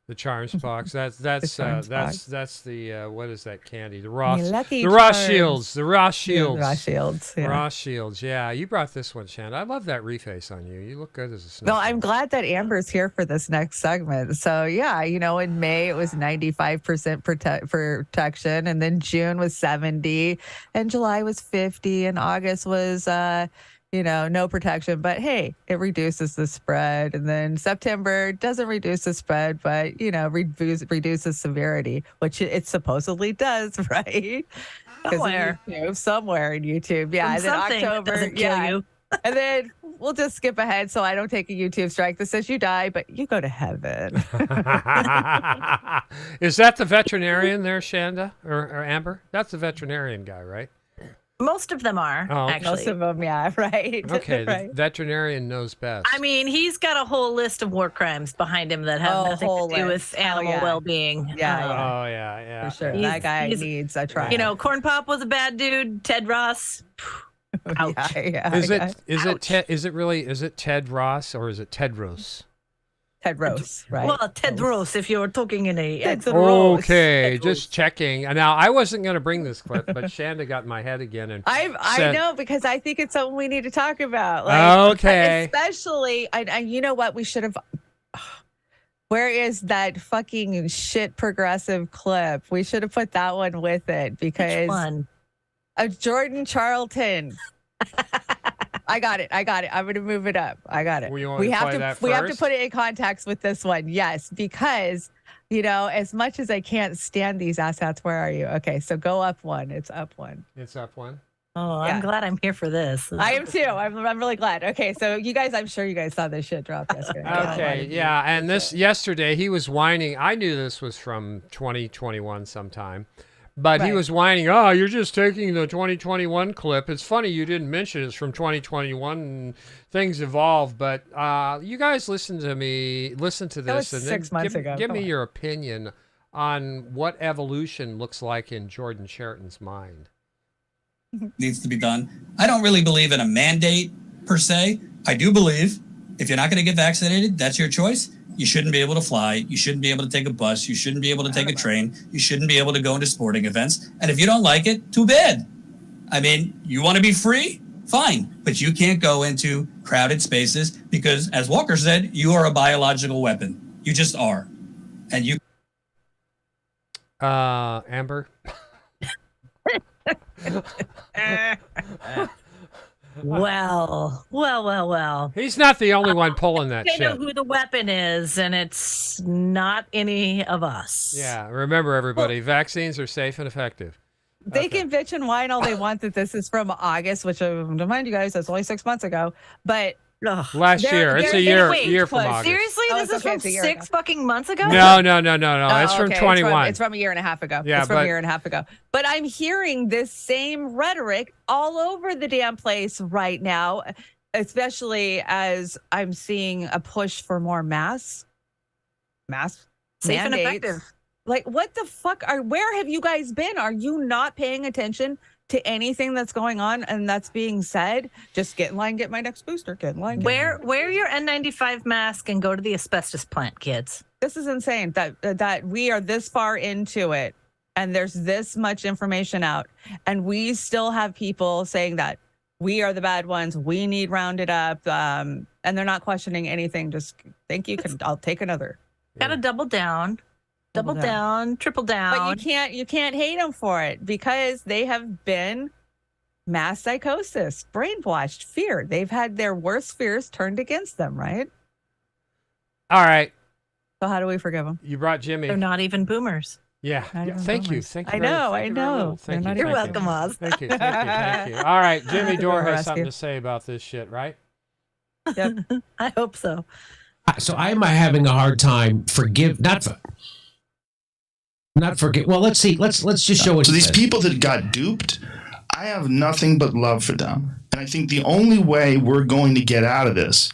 The Charms Pops. That's the what is that candy? The Ross Shields. The Ross Shields. Yeah, you brought this one, Shanda. I love that reface on you. You look good as a snowball. No, I'm glad that Amber's here for this next segment. So yeah, in May it was 95% protection, and then June was 70, and July was 50, and August was no protection, but hey, it reduces the spread. And then September doesn't reduce the spread, but reduces severity, which it supposedly does, right? Somewhere in YouTube. Yeah. And then October, you. And then we'll just skip ahead so I don't take a YouTube strike that says you die, but you go to heaven. Is that the veterinarian there, Shanda or Amber? That's the veterinarian guy, right? Most of them are, actually. Most of them, yeah, right. Okay, right. The veterinarian knows best. I mean, he's got a whole list of war crimes behind him that have nothing to do with animal well-being. Oh, yeah. For sure. That guy needs a trial. Corn Pop was a bad dude. Ted Ross. Ouch. Is it Ted Ross or is it Tedros? Tedros, right? Well, Tedros, if you're talking in a okay, just checking. Now, I wasn't going to bring this clip, but Shanda got in my head again, and I know, because I think it's something we need to talk about. Okay, especially, you know what? We should have. Where is that fucking shit progressive clip? We should have put that one with it because Which one? Jordan Charlton. I got it. I'm going to move it up. I got it. We have to put it in context with this one. Yes, because, as much as I can't stand these asshats, where are you? Okay, so go up one. It's up one. It's up one. Oh, I'm glad I'm here for this. I am too. I'm really glad. Okay, so you guys, I'm sure you guys saw this shit drop yesterday. Okay, yeah, and yesterday he was whining. I knew this was from 2021 sometime, but he was whining, oh, you're just taking the 2021 clip. It's funny you didn't mention it's from 2021 and things evolved, but you guys listen to this. That was and 6 months ago. Give me your opinion on what evolution looks like in Jordan Sheraton's mind. Needs to be done. I don't really believe in a mandate per se. I do believe if you're not going to get vaccinated, that's your choice. You shouldn't be able to fly. You shouldn't be able to take a bus. You shouldn't be able to take a train. You shouldn't be able to go into sporting events. And if you don't like it, too bad. I mean, you want to be free? Fine. But you can't go into crowded spaces because, as Walker said, you are a biological weapon. You just are. And you... Amber? Well. He's not the only one pulling that shit. They know who the weapon is, and it's not any of us. Yeah, remember everybody, vaccines are safe and effective. They can bitch and whine all they want that this is from August, which, remind you guys, that's only 6 months ago. But last year, it's a year from August. Seriously, this is from 6 fucking months ago? No. It's from 21. It's from a year and a half ago. Yeah, it's from a year and a half ago. But I'm hearing this same rhetoric all over the damn place right now, especially as I'm seeing a push for more mask safe and mandates. effective. Like, what the fuck? Where have you guys been? Are you not paying attention to anything that's going on and that's being said? Just get in line, get my next booster. Get in line. Wear your N95 mask and go to the asbestos plant, kids. This is insane that we are this far into it and there's this much information out and we still have people saying that we are the bad ones. We need rounded up. And they're not questioning anything. Just thank you. I'll take another. Gotta double down. Double down, triple down. But you can't hate them for it because they have been mass psychosis, brainwashed, fear. They've had their worst fears turned against them, right? All right. So how do we forgive them? You brought Jimmy. They're not even boomers. Yeah. Thank you. I know. You're welcome, Oz. Thank you. All right. Jimmy Dore has something to say about this shit, right? Yep. I hope so. So I'm having a hard time well, let's see. Let's just show it. So these people that got duped, I have nothing but love for them. And I think the only way we're going to get out of this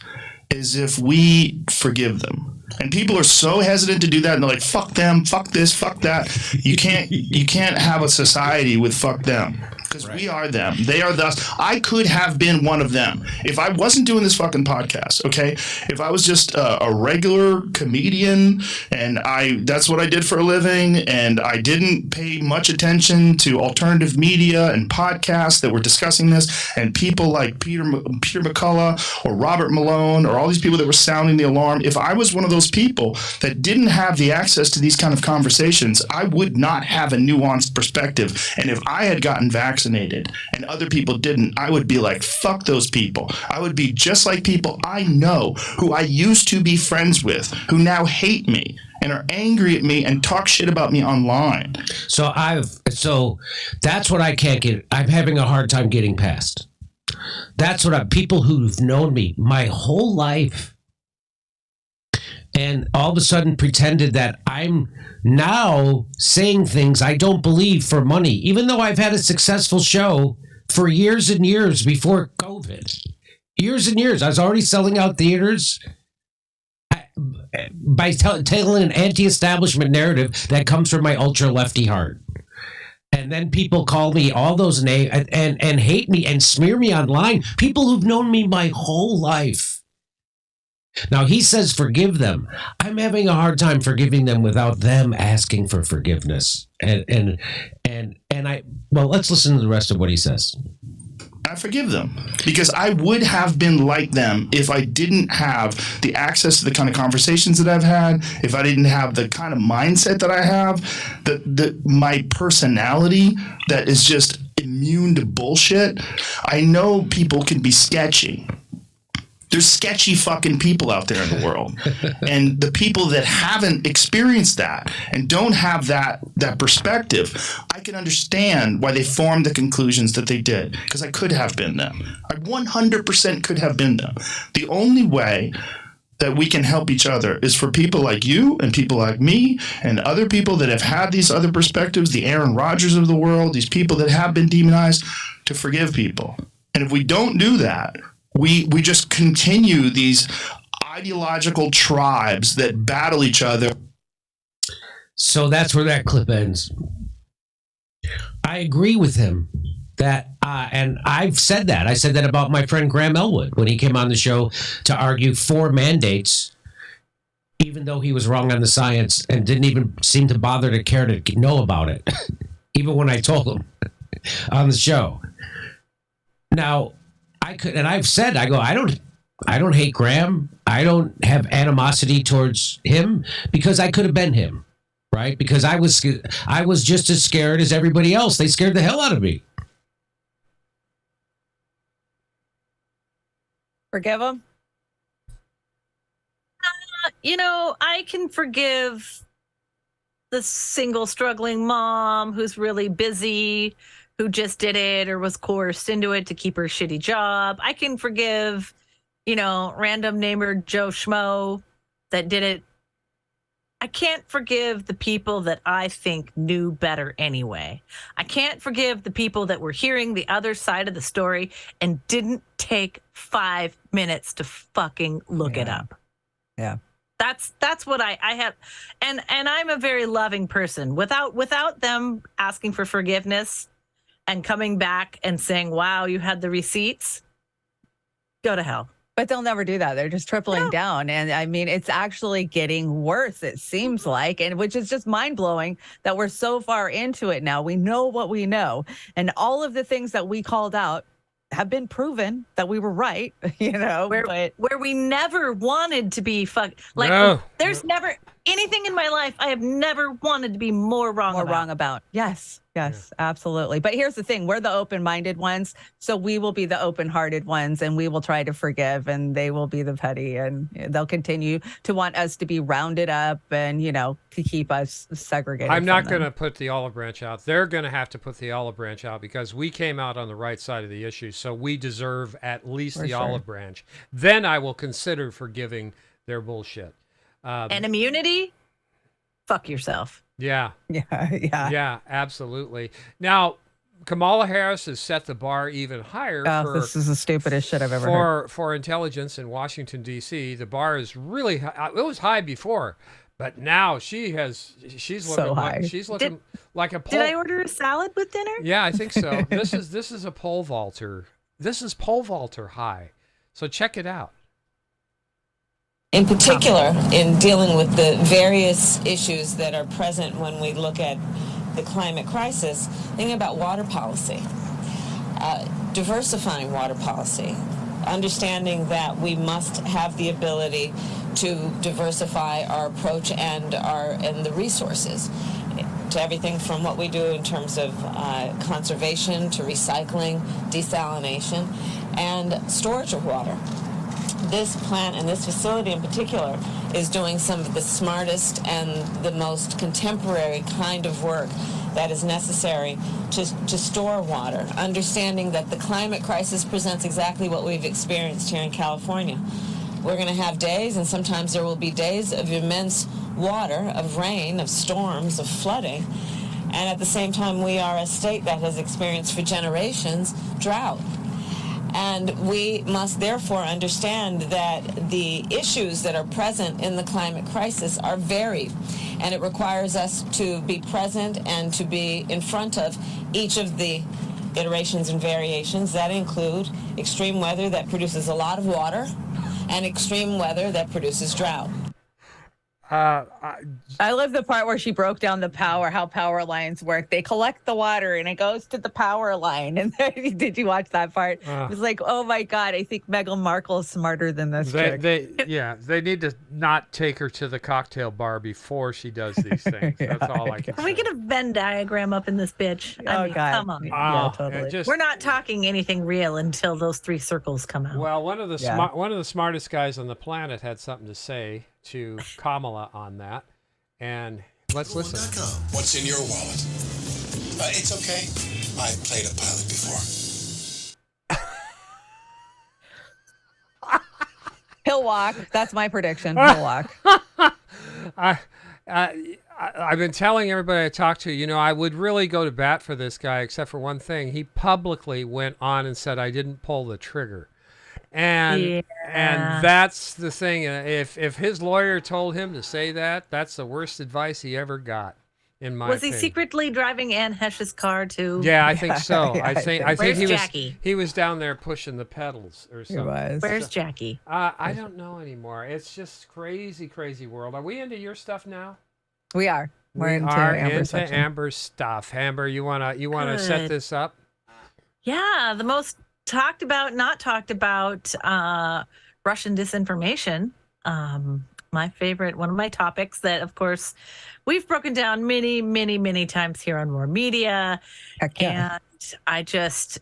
is if we forgive them. And people are so hesitant to do that, and they're like, fuck them, fuck this, fuck that. You can't have a society with fuck them. Because we are them. They are us. I could have been one of them. If I wasn't doing this fucking podcast, okay? If I was just a regular comedian and that's what I did for a living and I didn't pay much attention to alternative media and podcasts that were discussing this and people like Peter McCullough or Robert Malone or all these people that were sounding the alarm, if I was one of those people that didn't have the access to these kind of conversations, I would not have a nuanced perspective. And if I had gotten vaccinated and other people didn't, I would be like, fuck those people. I would be just like people I know who I used to be friends with who now hate me and are angry at me and talk shit about me online. So that's what I can't get. I'm having a hard time getting past. That's what people who've known me my whole life and all of a sudden pretended that I'm now saying things I don't believe for money, even though I've had a successful show for years and years before COVID. Years and years. I was already selling out theaters by telling an anti-establishment narrative that comes from my ultra-lefty heart. And then people call me all those names and hate me and smear me online. People who've known me my whole life. Now, he says forgive them. I'm having a hard time forgiving them without them asking for forgiveness. And let's listen to the rest of what he says. I forgive them because I would have been like them if I didn't have the access to the kind of conversations that I've had, if I didn't have the kind of mindset that I have, my personality that is just immune to bullshit. I know people can be sketchy. There's sketchy fucking people out there in the world. And the people that haven't experienced that and don't have that perspective, I can understand why they formed the conclusions that they did, because I could have been them. I 100% could have been them. The only way that we can help each other is for people like you and people like me and other people that have had these other perspectives, the Aaron Rodgers of the world, these people that have been demonized, to forgive people. And if we don't do that, we just continue these ideological tribes that battle each other. So that's where that clip ends. I agree with him that, and I've said that. I said that about my friend Graham Elwood when he came on the show to argue for mandates, even though he was wrong on the science and didn't even seem to bother to care to know about it, even when I told him on the show. Now, I've said, I don't hate Graham. I don't have animosity towards him because I could have been him, right? Because I was just as scared as everybody else. They scared the hell out of me. Forgive him? I can forgive the single struggling mom who's really busy, who just did it or was coerced into it to keep her shitty job. I can forgive, random namer Joe Schmo that did it. I can't forgive the people that I think knew better anyway. I can't forgive the people that were hearing the other side of the story and didn't take 5 minutes to fucking look it up. Yeah. That's what I have. And I'm a very loving person. Without them asking for forgiveness and coming back and saying, wow, you had the receipts, go to hell. But they'll never do that. They're just tripling down. And I mean, it's actually getting worse, it seems like, and which is just mind blowing that we're so far into it now. We know what we know. And all of the things that we called out have been proven that we were right, where we never wanted to be there's never anything in my life I have never wanted to be more wrong about. Yes, absolutely. But here's the thing. We're the open-minded ones. So we will be the open-hearted ones and we will try to forgive and they will be the petty and they'll continue to want us to be rounded up and, to keep us segregated. I'm not going to put the olive branch out. They're going to have to put the olive branch out because we came out on the right side of the issue. So we deserve at least the olive branch. Then I will consider forgiving their bullshit. And immunity? Fuck yourself. Yeah. Yeah. Yeah, absolutely. Now, Kamala Harris has set the bar even higher. This is the stupidest shit I've ever heard. For intelligence in Washington, D.C. The bar is really high. It was high before, but now she's looking so high. She's looking like a pole. Did I order a salad with dinner? Yeah, I think so. This is a pole vaulter. This is pole vaulter high. So check it out. In particular, in dealing with the various issues that are present when we look at the climate crisis, thinking about water policy, diversifying water policy, understanding that we must have the ability to diversify our approach and the resources to everything from what we do in terms of conservation to recycling, desalination, and storage of water. This plant and this facility in particular is doing some of the smartest and the most contemporary kind of work that is necessary to store water, understanding that the climate crisis presents exactly what we've experienced here in California. We're going to have days, and sometimes there will be days of immense water, of rain, of storms, of flooding, and at the same time we are a state that has experienced for generations drought. And we must therefore understand that the issues that are present in the climate crisis are varied, and it requires us to be present and to be in front of each of the iterations and variations that include extreme weather that produces a lot of water and extreme weather that produces drought. I love the part where she broke down how power lines work. They collect the water and it goes to the power line. And did you watch that part? It was like, oh my God, I think Meghan Markle is smarter than this chick. They need to not take her to the cocktail bar before she does these things. That's all I can Can say. we get a Venn diagram up in this bitch? I mean, God. come on. Yeah, totally. We're not talking anything real until those 3 circles come out. Well, one of the smartest guys on the planet had something to say to Kamala on that, and let's listen. What's in your wallet? It's okay. I played a pilot before. He'll walk. That's my prediction. He'll walk. I've been telling everybody I talk to, I would really go to bat for this guy, except for one thing. He publicly went on and said, I didn't pull the trigger. And that's the thing. If his lawyer told him to say that, that's the worst advice he ever got, in my opinion. Was he secretly driving Anne Heche's car too? Yeah, I think so. I think Jackie? he was down there pushing the pedals or something. Where's Jackie? I don't know anymore. It's just crazy, crazy world. Are we into your stuff now? We are. We're into Amber's stuff. Amber, you wanna set this up? Yeah, the most not talked about Russian disinformation. My favorite, one of my topics that, of course, we've broken down many, many, many times here on More Media. Heck yeah. And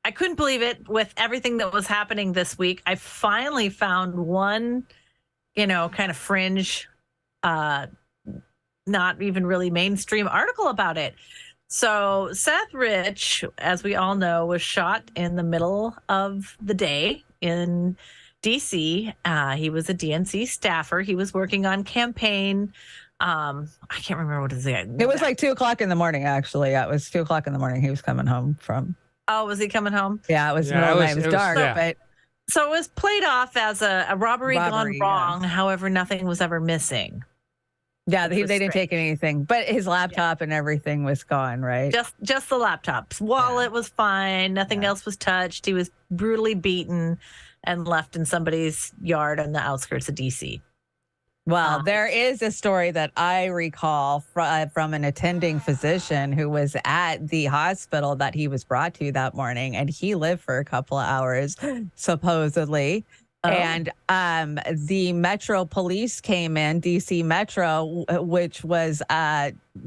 I couldn't believe it with everything that was happening this week. I finally found one, kind of fringe, not even really mainstream article about it. So Seth Rich, as we all know, was shot in the middle of the day in D.C. He was a DNC staffer. He was working on campaign. I can't remember what his name. It was like 2:00 in the morning, actually. Yeah, it was 2:00 in the morning. He was coming home from. Oh, was he coming home? Yeah, it was middle of the night. It was dark. But so it was played off as a robbery gone wrong. Yeah. However, nothing was ever missing. Yeah, they didn't take anything, but his laptop and everything was gone, right? Just the laptop's wallet was fine. Nothing else was touched. He was brutally beaten and left in somebody's yard on the outskirts of DC. Well, there is a story that I recall from an attending physician who was at the hospital that he was brought to that morning, and he lived for a couple of hours, supposedly. Oh. And the Metro Police came in, DC Metro, which was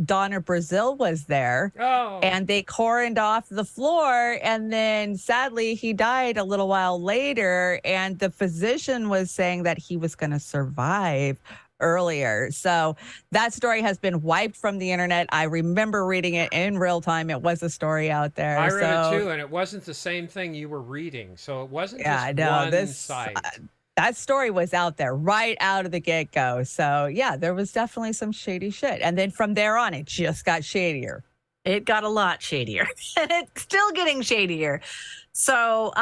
Donna Brazil was there. Oh. And they cordoned off the floor. And then sadly, he died a little while later. And the physician was saying that he was going to survive earlier. So that story has been wiped from the internet. I remember reading it in real time. It was a story out there. I read it too, and it wasn't the same thing you were reading. So it wasn't one site. That story was out there right out of the get-go. So yeah, there was definitely some shady shit. And then from there on, it just got shadier. It got a lot shadier. And it's still getting shadier. So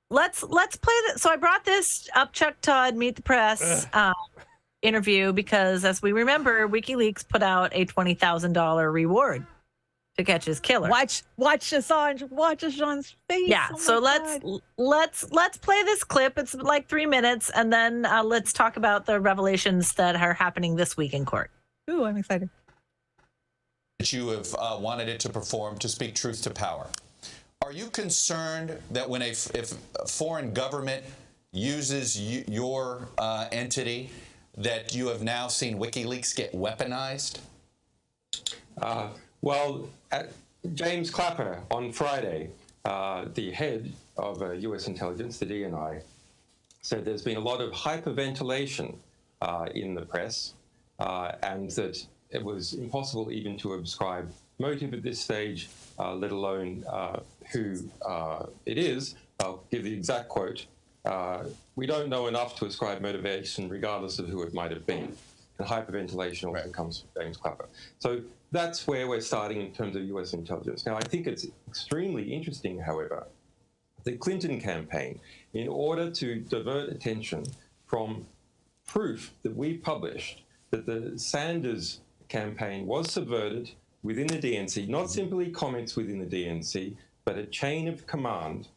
let's play this. So I brought this up Chuck Todd Meet the Press interview because, as we remember, WikiLeaks put out a $20,000 reward to catch his killer. Watch Assange's face. Yeah. Oh so God. let's play this clip. It's like 3 minutes, and then let's talk about the revelations that are happening this week in court. Ooh, I'm excited. That you have wanted it to perform to speak truth to power. Are you concerned that when if a foreign government uses your entity, that you have now seen WikiLeaks get weaponized? Well, James Clapper on Friday, the head of U.S. intelligence, the DNI, said there's been a lot of hyperventilation in the press, and that it was impossible even to ascribe motive at this stage, let alone who it is. I'll give the exact quote. We don't know enough to ascribe motivation regardless of who it might have been. And hyperventilation also comes from James Clapper. So that's where we're starting in terms of US intelligence. Now, I think it's extremely interesting, however, the Clinton campaign, in order to divert attention from proof that we published that the Sanders campaign was subverted within the DNC, not simply comments within the DNC, but a chain of command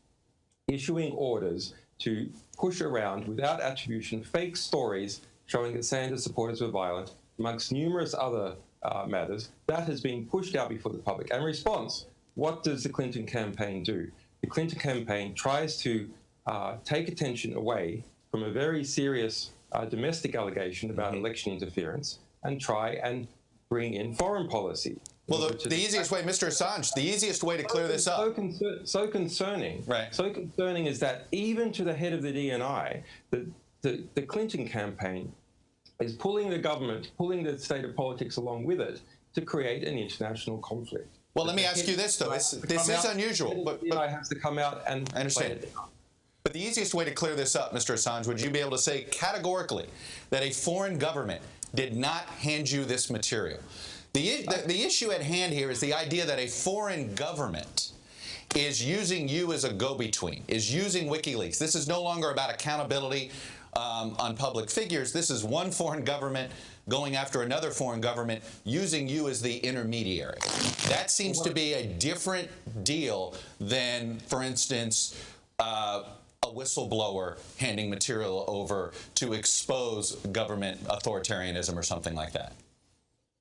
issuing orders to push around without attribution fake stories showing that Sanders supporters were violent, amongst numerous other matters, that has been pushed out before the public. And in response, what does the Clinton campaign do? The Clinton campaign tries to take attention away from a very serious domestic allegation about election interference and try and bring in foreign policy. Well, the easiest way, Mr. Assange, the easiest way to clear this up. So concerning. Right. So concerning is that even to the head of the DNI, the Clinton campaign is pulling the government, pulling the state of politics along with it to create an international conflict. Well, let me ask you this, though. This is unusual. But I have to come out and I understand. But the easiest way to clear this up, Mr. Assange, would you be able to say categorically that a foreign government did not hand you this material? The issue at hand here is the idea that a foreign government is using you as a go-between, is using WikiLeaks. This is no longer about accountability on public figures. This is one foreign government going after another foreign government, using you as the intermediary. That seems to be a different deal than, for instance, a whistleblower handing material over to expose government authoritarianism or something like that.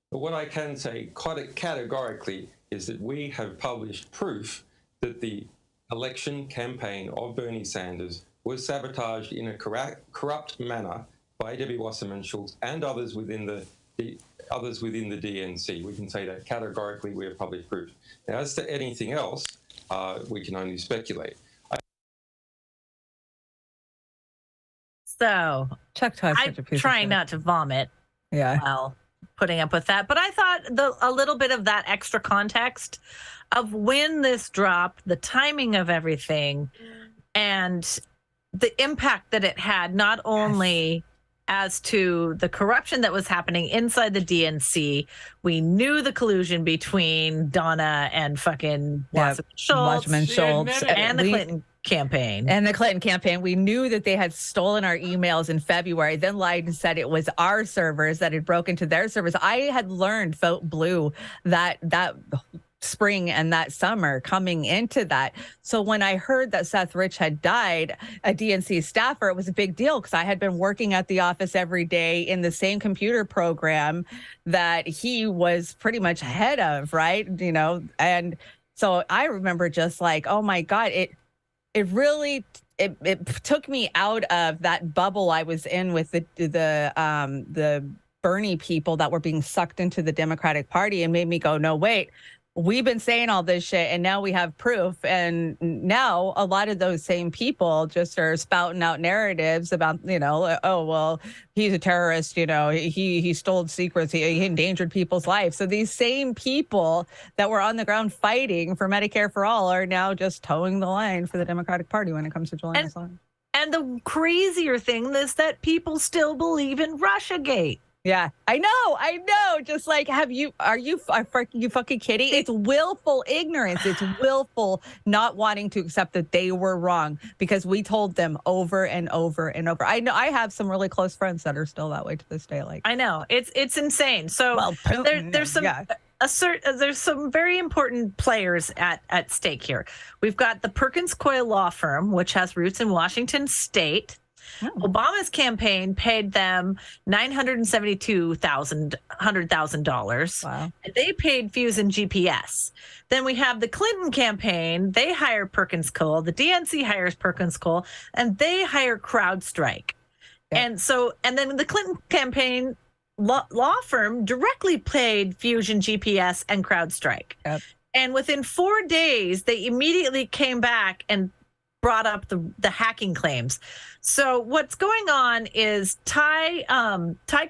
But what I can say quite categorically is that we have published proof that the election campaign of Bernie Sanders was sabotaged in a corrupt manner by Debbie Wasserman Schultz and others within the DNC. We can say that categorically we have published proof. Now, as to anything else, we can only speculate. So, I'm trying not to vomit. Yeah. While putting up with that, but I thought a little bit of that extra context of when this dropped, the timing of everything, and the impact that it had, not only as to the corruption that was happening inside the DNC. We knew the collusion between Donna and fucking Wasserman Schultz and the Clinton campaign. And the Clinton campaign, we knew that they had stolen our emails in February, then lied and said it was our servers that had broken to their servers. I had learned Vote Blue that spring and that summer coming into that. So when I heard that Seth Rich had died, a DNC staffer, it was a big deal because I had been working at the office every day in the same computer program that he was pretty much head of, right? You know, and so I remember just like, oh my God, it really took me out of that bubble I was in with the Bernie people that were being sucked into the Democratic Party and made me go, no, wait, we've been saying all this shit and now we have proof. And now a lot of those same people just are spouting out narratives about, you know, oh, well, he's a terrorist, you know, he stole secrets, he endangered people's lives. So these same people that were on the ground fighting for Medicare for all are now just towing the line for the Democratic Party when it comes to July. And the crazier thing is that people still believe in Russiagate. Yeah, I know. Just like, are you fucking kidding? It's willful ignorance. It's willful not wanting to accept that they were wrong because we told them over and over and over. I know I have some really close friends that are still that way to this day. Like, I know it's insane. So there's some. There's some very important players at stake here. We've got the Perkins Coie law firm, which has roots in Washington State. Obama's campaign paid them $972,000. Wow. And they paid Fusion GPS. Then we have the Clinton campaign. They hire Perkins Coie. The DNC hires Perkins Coie, and they hire CrowdStrike. Yep. And then the Clinton campaign law firm directly paid Fusion GPS and CrowdStrike. Yep. And within 4 days, they immediately came back and brought up the hacking claims. So what's going on is Ty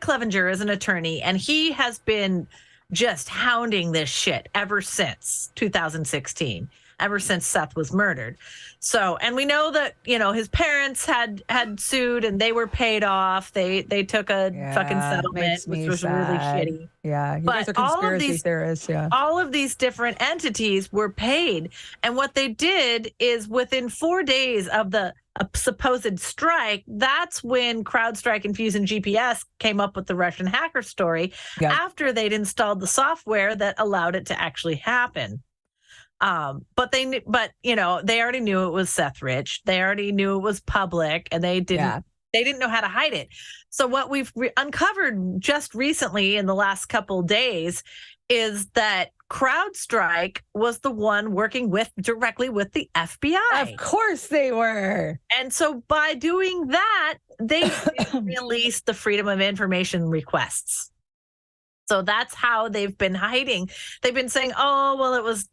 Clevenger is an attorney, and he has been just hounding this shit ever since 2016, ever since Seth was murdered. So, and we know that, you know, his parents had sued and they were paid off. They took a fucking settlement, which was really shitty. Yeah, you guys are conspiracy theorists. Yeah, all of these different entities were paid, and what they did is within 4 days of the supposed strike, that's when CrowdStrike and Fusion GPS came up with the Russian hacker story after they'd installed the software that allowed it to actually happen. But you know, they already knew it was Seth Rich. They already knew it was public, and they didn't They didn't know how to hide it. So what we've uncovered just recently in the last couple days is that CrowdStrike was the one working directly with the FBI. Of course they were. And so by doing that, they released the Freedom of Information requests. So that's how they've been hiding. They've been saying, oh, well, it was,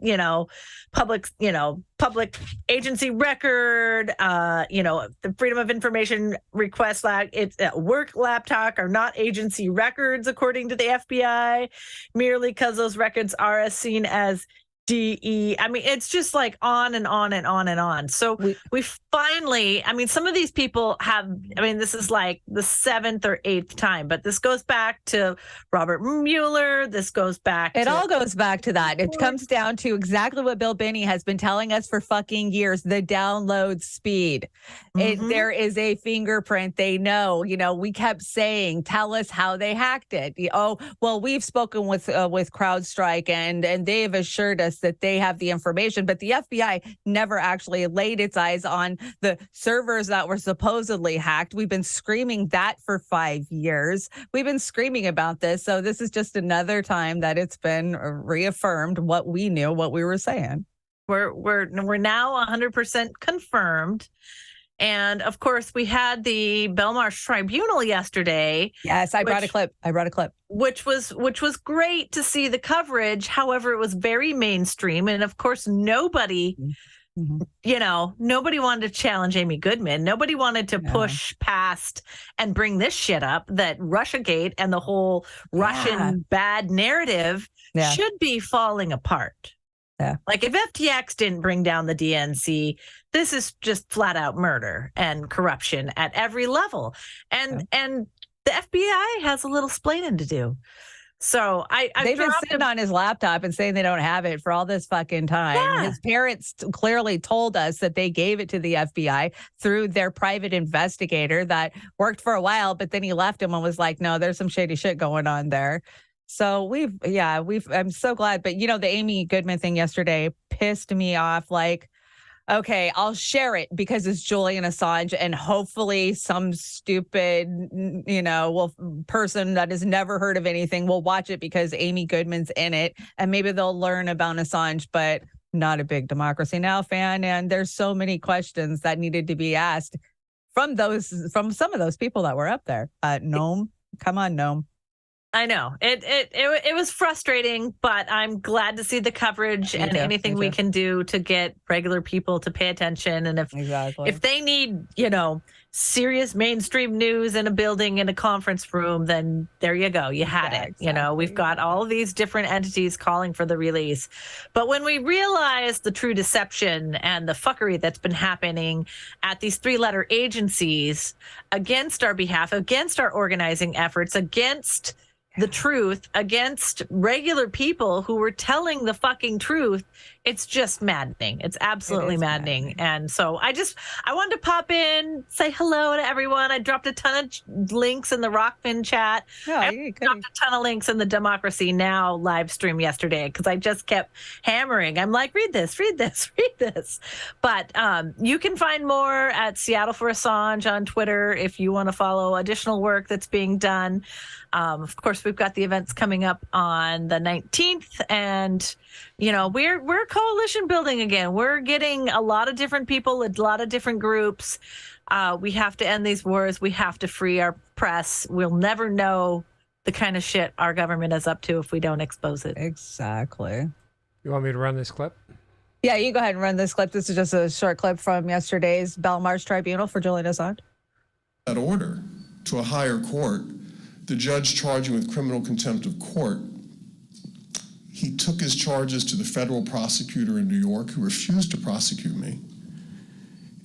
public agency record, the Freedom of Information request, it's work laptop are not agency records, according to the FBI, merely because those records are seen as DE. I mean, it's just like on and on and on and on. So we finally, some of these people this is like the 7th or 8th time, but this goes back to Robert Mueller. This goes back. It all goes back to that. It comes down to exactly what Bill Binney has been telling us for fucking years, the download speed. There is a fingerprint. They know, we kept saying, tell us how they hacked it. Oh, well, we've spoken with CrowdStrike and they've assured us that they have the information, but the FBI never actually laid its eyes on the servers that were supposedly hacked. We've been screaming that for 5 years. We've been screaming about this. So this is just another time that it's been reaffirmed what we knew, what we were saying. We're now 100% confirmed. And of course, we had the Belmarsh Tribunal yesterday. Yes, I brought a clip. Which was great to see the coverage. However, it was very mainstream, and of course, nobody wanted to challenge Amy Goodman. Nobody wanted to push past and bring this shit up, that Russiagate and the whole Russian bad narrative should be falling apart. Yeah. Like if FTX didn't bring down the DNC, this is just flat out murder and corruption at every level. And the FBI has a little splaining to do. So they've been sitting on his laptop and saying they don't have it for all this fucking time. Yeah. His parents clearly told us that they gave it to the FBI through their private investigator that worked for a while, but then he left him and was like, no, there's some shady shit going on there. So I'm so glad. But, the Amy Goodman thing yesterday pissed me off. Like, okay, I'll share it because it's Julian Assange and hopefully some stupid, person that has never heard of anything will watch it because Amy Goodman's in it and maybe they'll learn about Assange, but not a big Democracy Now! Fan. And there's so many questions that needed to be asked from some of those people that were up there. Noam, come on, Noam. I know it was frustrating, but I'm glad to see the coverage and anything we can do to get regular people to pay attention. And if they need, serious mainstream news in a building, in a conference room, then there you go. You had it. Exactly. We've got all of these different entities calling for the release. But when we realize the true deception and the fuckery that's been happening at these 3-letter agencies against our behalf, against our organizing efforts, against the truth, against regular people who were telling the fucking truth, it's just maddening. It's absolutely maddening. And so I wanted to pop in, say hello to everyone. I dropped a ton of links in the Rockfin chat. I dropped a ton of links in the Democracy Now! Live stream yesterday because I just kept hammering. I'm like, read this. But you can find more at Seattle for Assange on Twitter if you want to follow additional work that's being done. Of course, we've got the events coming up on the 19th, and we're coalition building again. We're getting a lot of different people, a lot of different groups. We have to end these wars. We have to free our press. We'll never know the kind of shit our government is up to if we don't expose it. Exactly. You want me to run this clip? Yeah, you go ahead and run this clip. This is just a short clip from yesterday's Belmarsh Tribunal for Julian Assange. That order to a higher court, the judge charging with criminal contempt of court, he took his charges to the federal prosecutor in New York, who refused to prosecute me.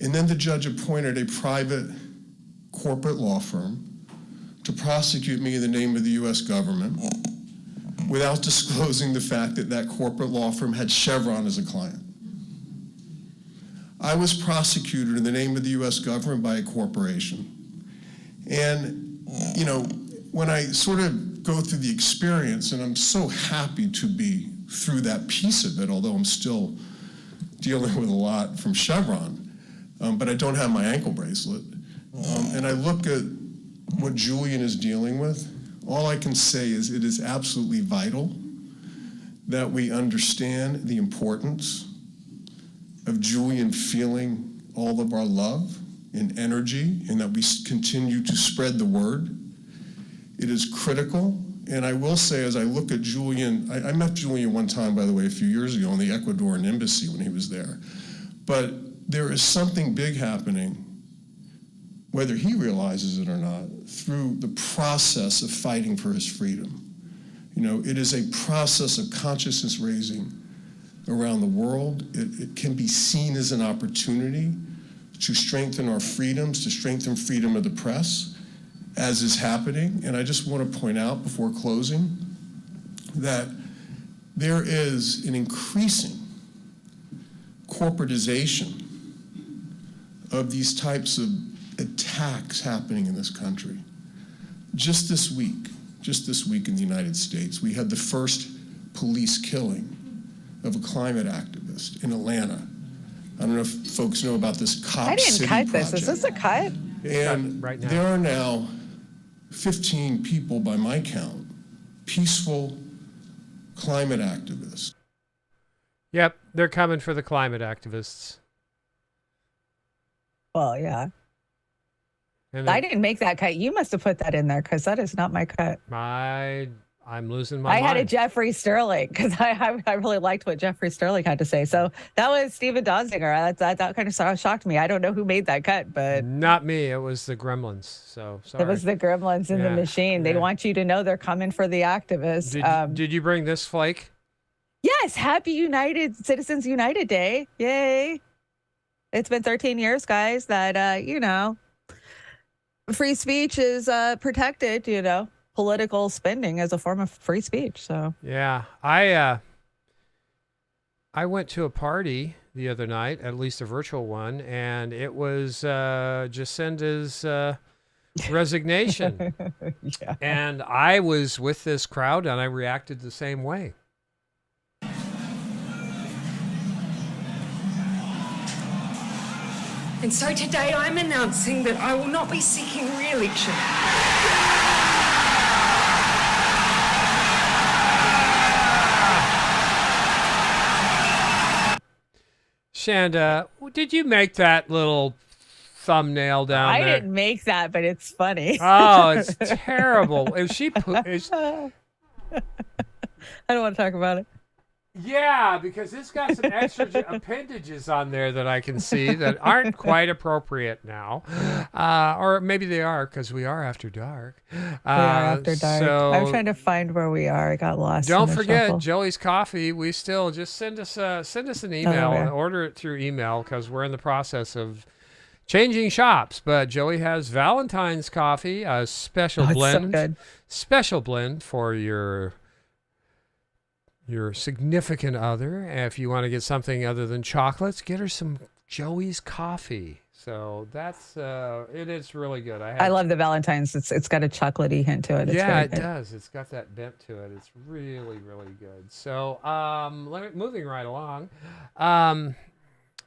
And then the judge appointed a private corporate law firm to prosecute me in the name of the U.S. government without disclosing the fact that that corporate law firm had Chevron as a client. I was prosecuted in the name of the U.S. government by a corporation. And, when I sort of go through the experience, and I'm so happy to be through that piece of it, although I'm still dealing with a lot from Chevron, but I don't have my ankle bracelet. and I look at what Julian is dealing with, all I can say is it is absolutely vital that we understand the importance of Julian feeling all of our love and energy, and that we continue to spread the word. It is critical. And I will say, as I look at Julian, I met Julian one time, by the way, a few years ago in the Ecuadorian embassy when he was there. But there is something big happening, whether he realizes it or not, through the process of fighting for his freedom. You know, it is a process of consciousness raising around the world. It can be seen as an opportunity to strengthen our freedoms, to strengthen freedom of the press, as is happening. And I just want to point out before closing that there is an increasing corporatization of these types of attacks happening in this country. Just this week in the United States, we had the first police killing of a climate activist in Atlanta. I don't know if folks know about this Cop I didn't City cut project. this. Is this a cut? And Right now. there are now 15 people, by my count, peaceful climate activists. Yep, they're coming for the climate activists. Well, yeah. And I didn't make that cut. You must have put that in there because that is not my cut. I'm losing my I mind. had a Jeffrey Sterling because I really liked what Jeffrey Sterling had to say. So that was Stephen Donziger. That kind of shocked me. I don't know who made that cut, but Not me. It was the Gremlins. So sorry. it was the gremlins in the Yeah, machine. They yeah. want you to know they're coming for the activists. Did you bring this flake? Yes, happy Citizens United Day. Yay. It's been 13 years, guys, that, free speech is protected, political spending as a form of free speech. So Yeah, I went to a party the other night, at least a virtual one, and it was Jacinda's resignation. Yeah. And I was with this crowd, and I reacted the same way. And so today I'm announcing that I will not be seeking re-election. Chanda, did you make that little thumbnail down I there? didn't make that, but it's funny. Oh, it's terrible. If she I don't want to talk about it. Yeah, because it's got some extra appendages on there that I can see that aren't quite appropriate now. Or maybe they are, because we are after dark. We are after dark. So I'm trying to find where we are. I got lost. don't in the forget shuffle. Joey's Coffee. We still just send us an email yeah. and order it through email, because we're in the process of changing shops. But Joey has Valentine's Coffee, a special Oh, it's so blend. good. Special blend for your significant other. If you want to get something other than chocolates, get her some Joey's Coffee. So that's it is really good. I love the Valentine's. It's got a chocolatey hint to it. It's yeah, very it good. does. It's got that bent to it. It's really, really good. So moving right along.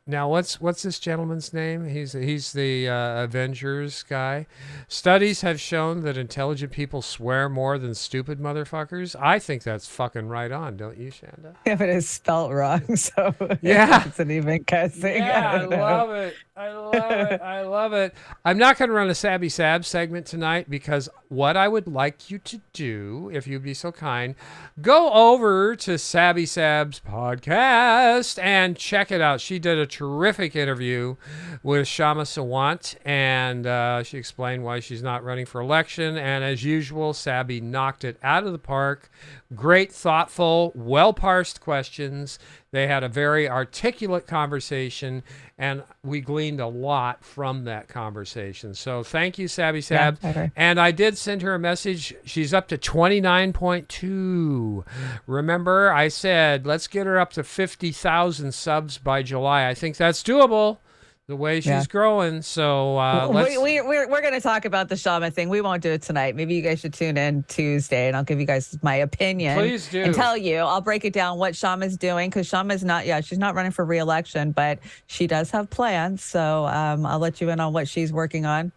Now, what's this gentleman's name? He's the Avengers guy. Studies have shown that intelligent people swear more than stupid motherfuckers. I think that's fucking right on, don't you, Chanda? Yeah, but it's spelt wrong, so Yeah. it's an even cussing. Yeah, I don't know. love it. I love it. I love it. I'm not going to run a Sabby Sab segment tonight, because what I would like you to do, if you'd be so kind, go over to Sabby Sab's podcast and check it out. She did a terrific interview with Shama Sawant, and she explained why she's not running for election. And as usual, Sabby knocked it out of the park. Great, thoughtful, well-parsed questions. They had a very articulate conversation, and we gleaned a lot from that conversation. So thank you, Sabby Sab. Yeah, okay. And I did send her a message. She's up to 29.2. Remember, I said, let's get her up to 50,000 subs by July. I think that's doable, the way she's growing. So let's... We're going to talk about the Shama thing. We won't do it tonight. Maybe you guys should tune in Tuesday, and I'll give you guys my opinion. Please do. And tell you. I'll break it down what Shama's doing, because Shama's she's not running for re-election, but she does have plans. So I'll let you in on what she's working on.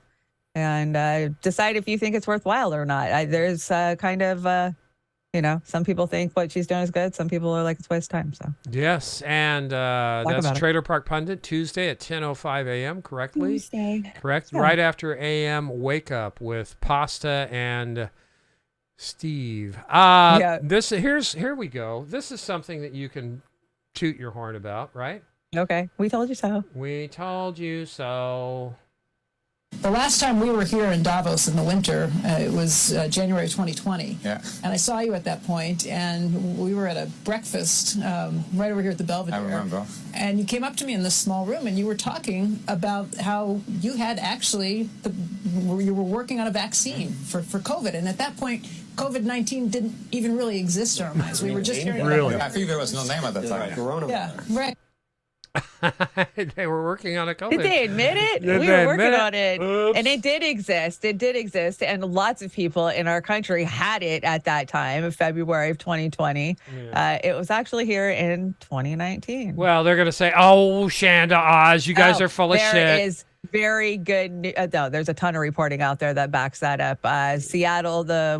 and decide if you think it's worthwhile or not. There's kind of, some people think what she's doing is good. Some people are like, it's a waste of time. So Yes, and that's about it. Trailer Park Pundit, Tuesday at 10:05 a.m., correctly? Tuesday. Correct? Yeah. Right after AM Wake Up with Pasta and Steve. Yeah. Here we go. This is something that you can toot your horn about, right? Okay. We told you so. We told you so. The last time we were here in Davos in the winter, it was January 2020. Yeah. And I saw you at that point, and we were at a breakfast right over here at the Belvedere. I remember. And you came up to me in this small room, and you were talking about how you had actually, you were working on a vaccine for COVID. And at that point, COVID-19 didn't even really exist in our minds. We were just hearing about it. I think there was no name at that time. Coronavirus. Yeah, right. They were working on a COVID. Did they admit it? Did We they were working admit on it. Oops. And it did exist. It did exist. And lots of people in our country had it at that time, February of 2020. It was actually here in 2019. Well, they're going to say, oh, Chanda Oz, you guys are full of shit. There is very good. No, there's a ton of reporting out there that backs that up. Seattle, the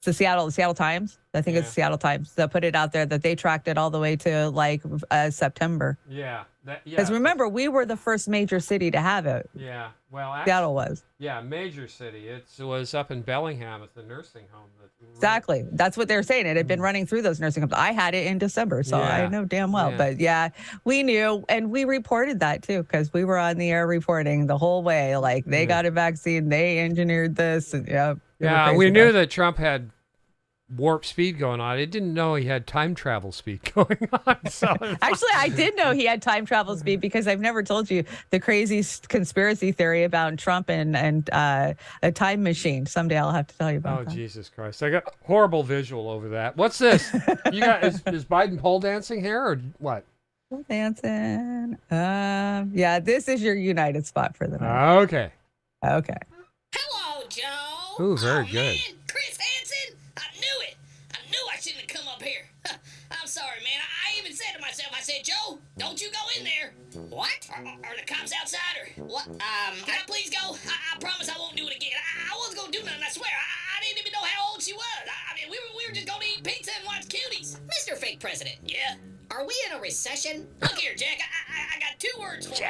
Seattle Times. I think it's the Seattle Times that put it out there that they tracked it all the way to like September. Yeah. Because remember, we were the first major city to have it. Yeah. Well, Seattle was. Yeah, major city. It was up in Bellingham at the nursing home. Exactly. That's what they're saying. It had been running through those nursing homes. I had it in December, so I know damn well. Yeah. But yeah, we knew, and we reported that too, because we were on the air reporting the whole way. Like they got a vaccine, they engineered this. And, yeah, we knew that Trump had warp speed going on. I didn't know he had time travel speed going on. So actually, I did know he had time travel speed because I've never told you the crazy conspiracy theory about Trump and a time machine. Someday I'll have to tell you about that. Oh, Jesus Christ. I got horrible visual over that. What's this? You got is Biden pole dancing here or what? Pole dancing. Yeah, this is your United spot for the night. Okay. Okay. Hello, Joe. Ooh, very good. Man, Chris Hansen, I knew it. I knew I shouldn't have come up here. I'm sorry, man. I even said to myself, I said, Joe, don't you go in there. What? Are the cops outside or what? Can I please go? I promise I won't do it again. I wasn't going to do nothing, I swear. I didn't even know how old she was. I mean, we were just going to eat pizza and watch cuties. Mr. Fake President. Yeah? Are we in a recession? Look here, Jack. I got 2 words for you.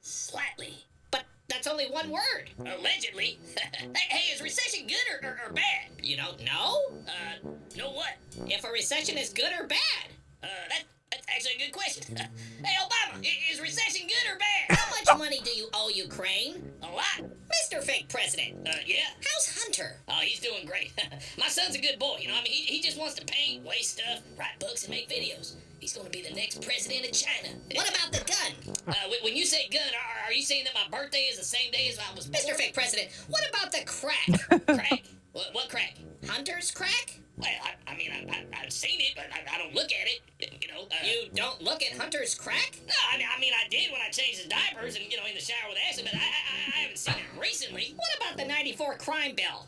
Slightly. But that's only one word. Allegedly. Hey, is recession good or bad? You don't know? Know what? If a recession is good or bad? That's actually a good question. Hey, Obama, is recession good or bad? How much money do you owe Ukraine? A lot. Mr. Fake President. Yeah? How's Hunter? Oh, he's doing great. My son's a good boy. I mean, he just wants to paint, waste stuff, write books, and make videos. He's going to be the next president of China. What about the gun? When you say gun, are you saying that my birthday is the same day as I was born? Mr. Fake President, what about the crack? Crack? What crack? Hunter's crack? Well, I mean, I've seen it, but I don't look at it. You don't look at Hunter's crack? No, I mean, I did when I changed his diapers and, in the shower with Ashley, but I haven't seen it recently. What about the 94 crime bill?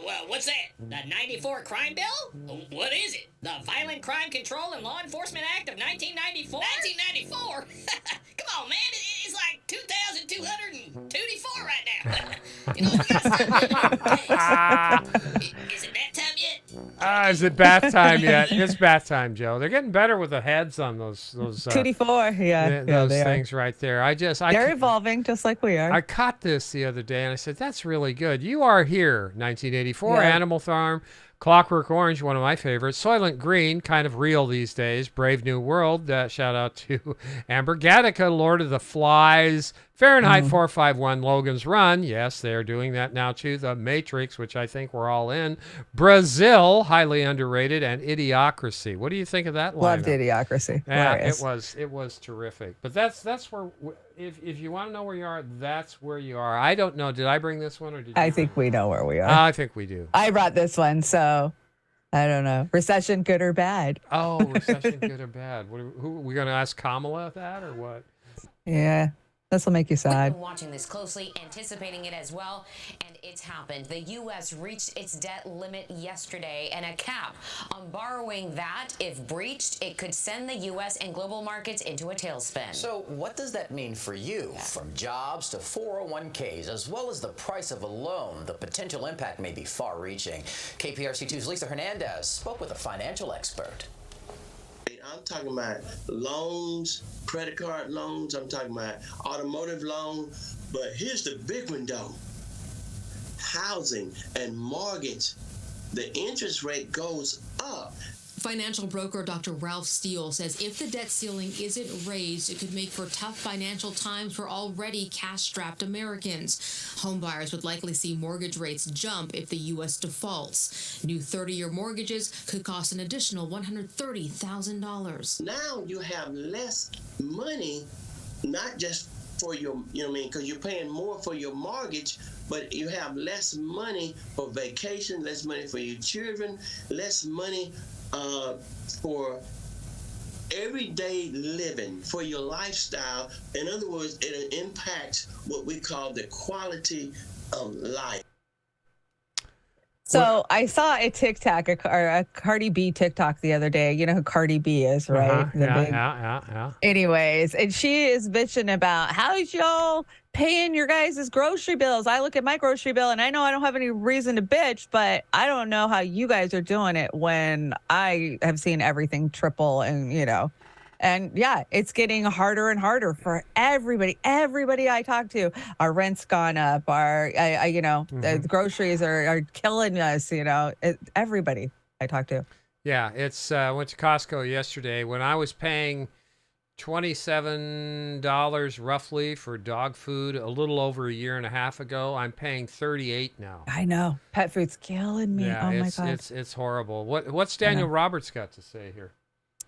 Well, what's that? The 94 crime bill? What is it? The Violent Crime Control and Law Enforcement Act of 1994? 1994? Come on, man. It's like 2,224 right now. Is it that time yet? Is it bath time yet? It's bath time, Joe. They're getting better with the heads on those 2D4, yeah. Those they things right there. They're evolving just like we are. I caught this the other day and I said, that's really good. You Are Here, 1984, Animal Farm, Clockwork Orange, one of my favorites. Soylent Green, kind of real these days. Brave New World, shout out to Amber Gattaca, Lord of the Flies. Fahrenheit 451, Logan's Run. Yes, they are doing that now too. The Matrix, which I think we're all in. Brazil, highly underrated. And Idiocracy. What do you think of that lineup? Loved Idiocracy. Yeah, it was terrific. But that's where, if you want to know where you are, that's where you are. I don't know. Did I bring this one or did you? I think we know where we are. I think we do. I brought this one, so I don't know. Recession, good or bad? Oh, recession, good or bad? Who we going to ask Kamala that or what? Yeah. This will make you sad. We've been watching this closely, anticipating it as well, and it's happened. The U.S. reached its debt limit yesterday, and a cap on borrowing that, if breached, it could send the U.S. and global markets into a tailspin. So what does that mean for you? From jobs to 401ks, as well as the price of a loan, the potential impact may be far-reaching. KPRC2's Lisa Hernandez spoke with a financial expert. I'm talking about loans, credit card loans, I'm talking about automotive loans, but here's the big one though. Housing and mortgage, the interest rate goes up. Financial broker Dr. Ralph Steele says if the debt ceiling isn't raised, it could make for tough financial times for already cash-strapped Americans. Homebuyers would likely see mortgage rates jump if the U.S. defaults. New 30-year mortgages could cost an additional $130,000. Now you have less money, not just for your, because you're paying more for your mortgage, but you have less money for vacation, less money for your children, less money for everyday living, for your lifestyle. In other words, it impacts what we call the quality of life. So I saw a TikTok, a Cardi B TikTok the other day. You know who Cardi B is, right? Yeah. Anyways, and she is bitching about how's y'all paying your guys' grocery bills. I look at my grocery bill and I know I don't have any reason to bitch, but I don't know how you guys are doing it when I have seen everything triple and, And yeah, it's getting harder and harder for everybody. Everybody I talk to, our rent's gone up. The groceries are killing us. Everybody I talk to. Yeah, it's went to Costco yesterday when I was paying $27 roughly for dog food a little over a year and a half ago. I'm paying $38 now. I know. Pet food's killing me. Yeah, my God. It's horrible. What's Daniel Roberts got to say here?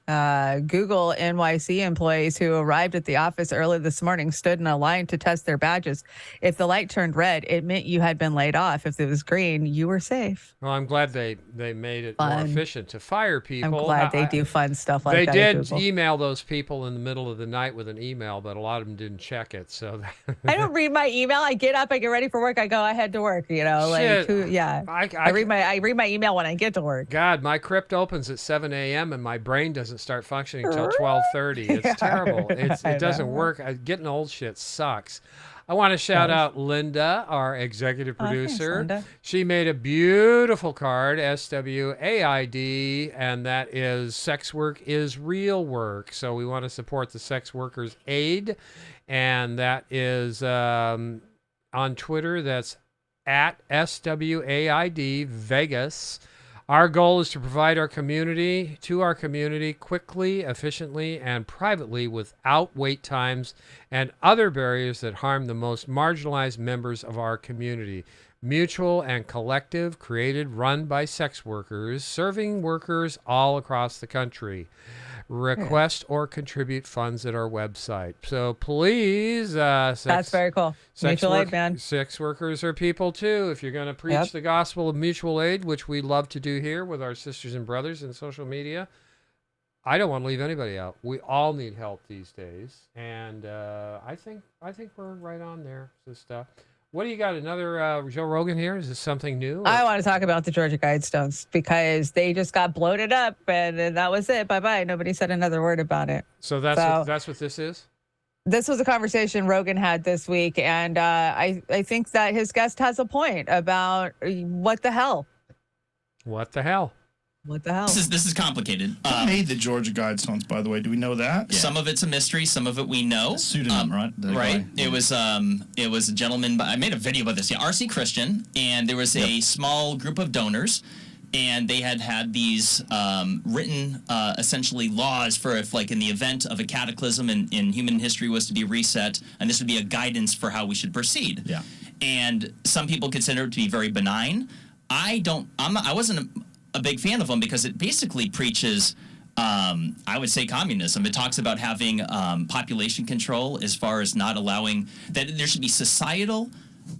Google NYC employees who arrived at the office early this morning stood in a line to test their badges. If the light turned red, it meant you had been laid off. If it was green, you were safe. Well, I'm glad they made it more efficient to fire people. I'm glad they do fun stuff like that. They did email those people in the middle of the night with an email, but a lot of them didn't check it. So I don't read my email. I get up, I get ready for work, I go, I head to work. I read my email when I get to work. God, my crypt opens at 7 a.m. and my brain doesn't start functioning until 12:30. It's terrible. It doesn't work. Getting old shit sucks. I want to shout out Linda, our executive producer. Thanks, Linda. She made a beautiful card, SWAID, and that is sex work is real work. So we want to support the Sex Workers Aid, and that is on Twitter. That's at SWAID Vegas. Our goal is to provide to our community quickly, efficiently, and privately without wait times and other barriers that harm the most marginalized members of our community. Mutual and collective, created, run by sex workers, serving workers all across the country. Request or contribute funds at our website. So please, that's very cool. Mutual aid, man. Sex workers are people too. If you're going to preach the gospel of mutual aid, which we love to do here with our sisters and brothers in social media, I don't want to leave anybody out. We all need help these days, and I think we're right on there. What do you got? Another Joe Rogan here? Is this something new? I want to talk about the Georgia Guidestones because they just got bloated up and that was it. Bye-bye. Nobody said another word about it. So that's what this is? This was a conversation Rogan had this week, and I think that his guest has a point about what the hell. What the hell? What the hell? This is complicated. Who made the Georgia Guidestones, by the way? Do we know that? Yeah. Some of it's a mystery. Some of it we know. A pseudonym, right? Right. It was a gentleman. I made a video about this. Yeah, R.C. Christian, and there was a small group of donors, and they had these written, essentially laws for if, like, in the event of a cataclysm in human history was to be reset, and this would be a guidance for how we should proceed. Yeah. And some people consider it to be very benign. I wasn't a big fan of them because it basically preaches, I would say, communism. It talks about having population control as far as not allowing that there should be societal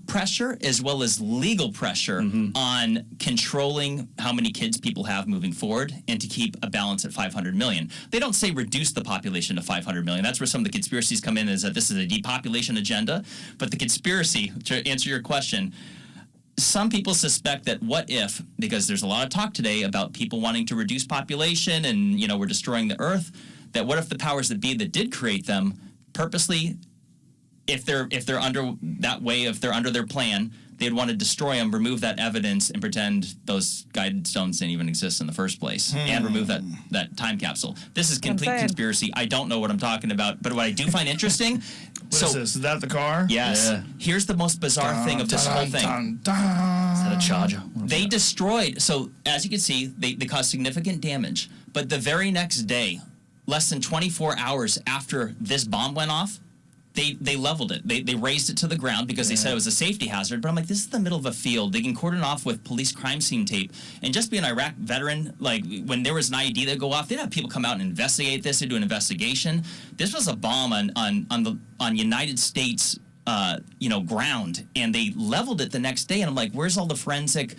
pressure as well as legal pressure on controlling how many kids people have moving forward and to keep a balance at 500 million. They don't say reduce the population to 500 million. That's where some of the conspiracies come in, is that this is a depopulation agenda. But the conspiracy, to answer your question, some people suspect that what if, because there's a lot of talk today about people wanting to reduce population and, we're destroying the earth, that what if the powers that be that did create them purposely, if they're under that way, if they're under their plan, they'd want to destroy them, remove that evidence, and pretend those guided stones didn't even exist in the first place, and remove that time capsule. This is complete conspiracy. I don't know what I'm talking about, but what I do find interesting. What is this? Is that the car? Yes. Yeah. Here's the most bizarre thing of this whole thing. Is that a charger? They destroyed. So as you can see, they caused significant damage. But the very next day, less than 24 hours after this bomb went off, they leveled it. They raised it to the ground because they said it was a safety hazard. But I'm like, this is the middle of a field. They can cordon off with police crime scene tape. And just being an Iraq veteran, like when there was an IED that go off, they'd have people come out and investigate this. They'd do an investigation. This was a bomb on United States, ground, and they leveled it the next day. And I'm like, where's all the forensic